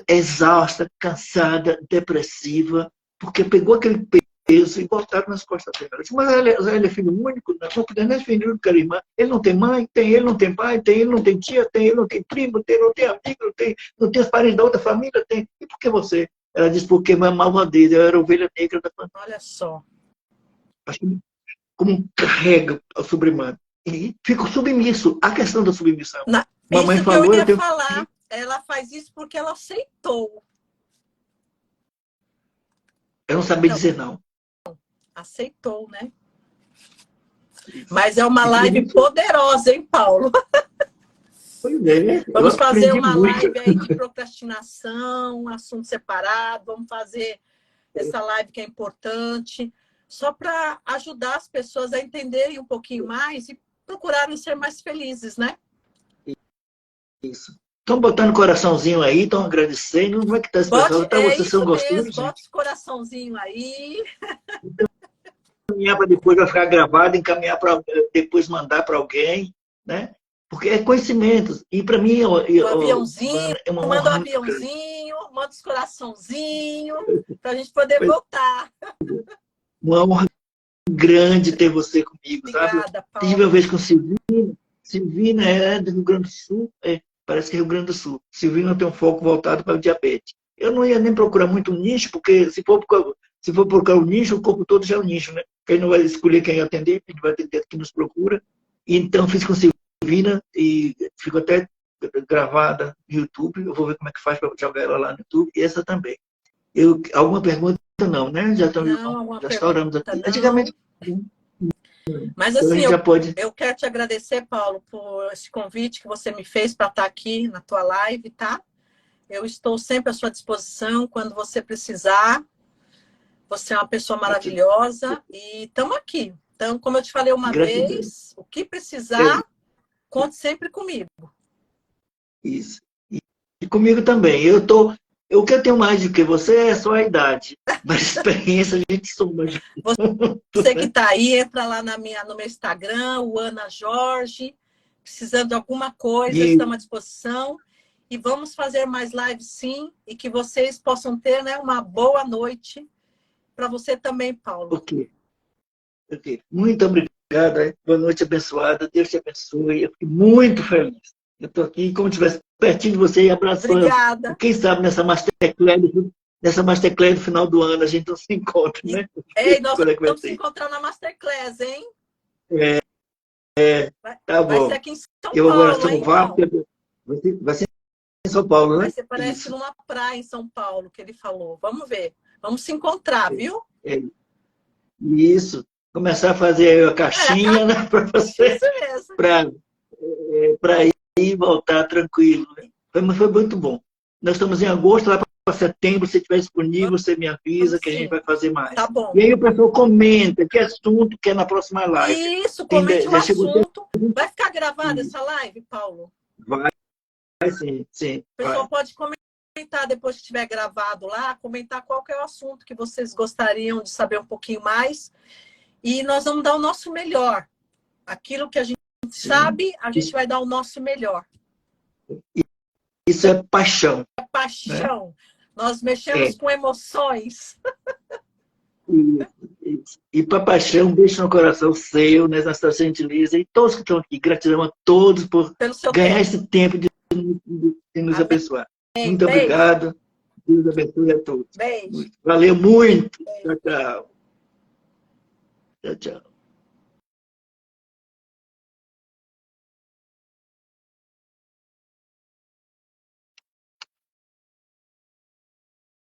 exausta, cansada, depressiva, porque pegou aquele peso e botaram nas costas dela. Eu disse, mas ele é filho único? Não podia nem filho único, era irmã. Ele não tem mãe? Tem. Ele não tem pai? Tem. Ele não tem tia? Tem. Ele não tem primo? Tem. Não tem amigo? Tem. Não tem os parentes da outra família? Tem. E por que você? Ela disse, porque minha malvadeza, eu era ovelha negra da família. Olha só. como carrega o sobre-humano. E fico submisso à questão da submissão. Mamãe Isso que falou, eu ia tenho... falar. Ela faz isso porque ela aceitou. Eu não sabia dizer não. Aceitou, né? Isso. Mas é uma E live poderosa, hein, Paulo? Pois é, Vamos fazer aprendi uma muito. live aí de procrastinação, assunto separado. Vamos fazer essa live que é importante, só para ajudar as pessoas a entenderem um pouquinho mais e procurarem ser mais felizes, né? Isso. Estão botando coraçãozinho aí, estão agradecendo. Como é que está esse pessoal? Tá, vocês são gostosos, mesmo, gente? bota os coraçãozinho aí. Encaminhar para depois vai ficar gravado, encaminhar para depois mandar para alguém, né? Porque é conhecimento. E para mim, O aviãozinho, é uma manda honra o muito grande. aviãozinho, manda os coraçãozinhos, para a gente poder voltar. Uma honra grande ter você comigo, Obrigada, sabe? Paulo. Tive uma vez com Silvina. Silvina é do Rio Grande do Sul, parece que é Rio Grande do Sul. Silvina tem um foco voltado para o diabetes. Eu não ia nem procurar muito nicho, porque se for procurar o nicho, o corpo todo já é um nicho, né? Ele não vai escolher quem atender, ele vai atender quem nos procura. Então, fiz com Silvina e ficou até gravada no YouTube. Eu vou ver como é que faz para jogar ela lá no YouTube. E essa também. Alguma pergunta não, né? Já estouramos aqui. Não. Antigamente... Mas então, assim, já pode... eu quero te agradecer, Paulo, por esse convite que você me fez para estar aqui na tua live, tá? Eu estou sempre à sua disposição quando você precisar. Você é uma pessoa maravilhosa e estamos aqui. Então, como eu te falei uma vez, o que precisar, conte sempre comigo. Isso. E comigo também. O que eu tenho mais do que você é só a idade. Mas experiência a gente soma. Você que está aí, entra lá no meu Instagram, o Ana Jorge. Precisando de alguma coisa, estamos à disposição. E vamos fazer mais lives, sim. E que vocês possam ter, né, uma boa noite. Para você também, Paulo. Ok. Muito obrigado. Boa noite abençoada. Deus te abençoe. Eu fiquei muito feliz. Eu estou aqui como se estivesse pertinho de você e abraçando. Obrigada. Quem sabe nessa Masterclass do final do ano a gente não se encontra, né? Ei, nós vamos se encontrar na Masterclass, hein? Tá bom. Vai ser aqui em São Paulo, eu agora sou hein, vai ser em São Paulo, né? Vai ser, parece, numa praia em São Paulo, que ele falou. Vamos ver. Vamos se encontrar, viu? Isso. Começar a fazer a caixinha, né? Para você. Isso mesmo. Para ir e voltar tranquilo. Mas foi muito bom. Nós estamos em agosto, lá para setembro, se estiver disponível, você me avisa que a gente vai fazer mais. Tá bom. E aí o pessoal comenta que assunto que é na próxima live. Isso, comente o assunto. Vai ficar gravada essa live, Paulo? Vai sim. O pessoal pode comentar depois que estiver gravado lá, comentar qual que é o assunto que vocês gostariam de saber um pouquinho mais. E nós vamos dar o nosso melhor. Aquilo que a gente sabe, a gente vai dar o nosso melhor. Isso é paixão. É paixão. Né? Nós mexemos com emoções. E para paixão, um beijo no coração seu, nessa gentileza. E todos que estão aqui, gratidão a todos por ganhar esse tempo de nos abençoar. Muito obrigado. Deus abençoe a todos. Beijo. Valeu muito. Tchau, tchau. Tchau, tchau.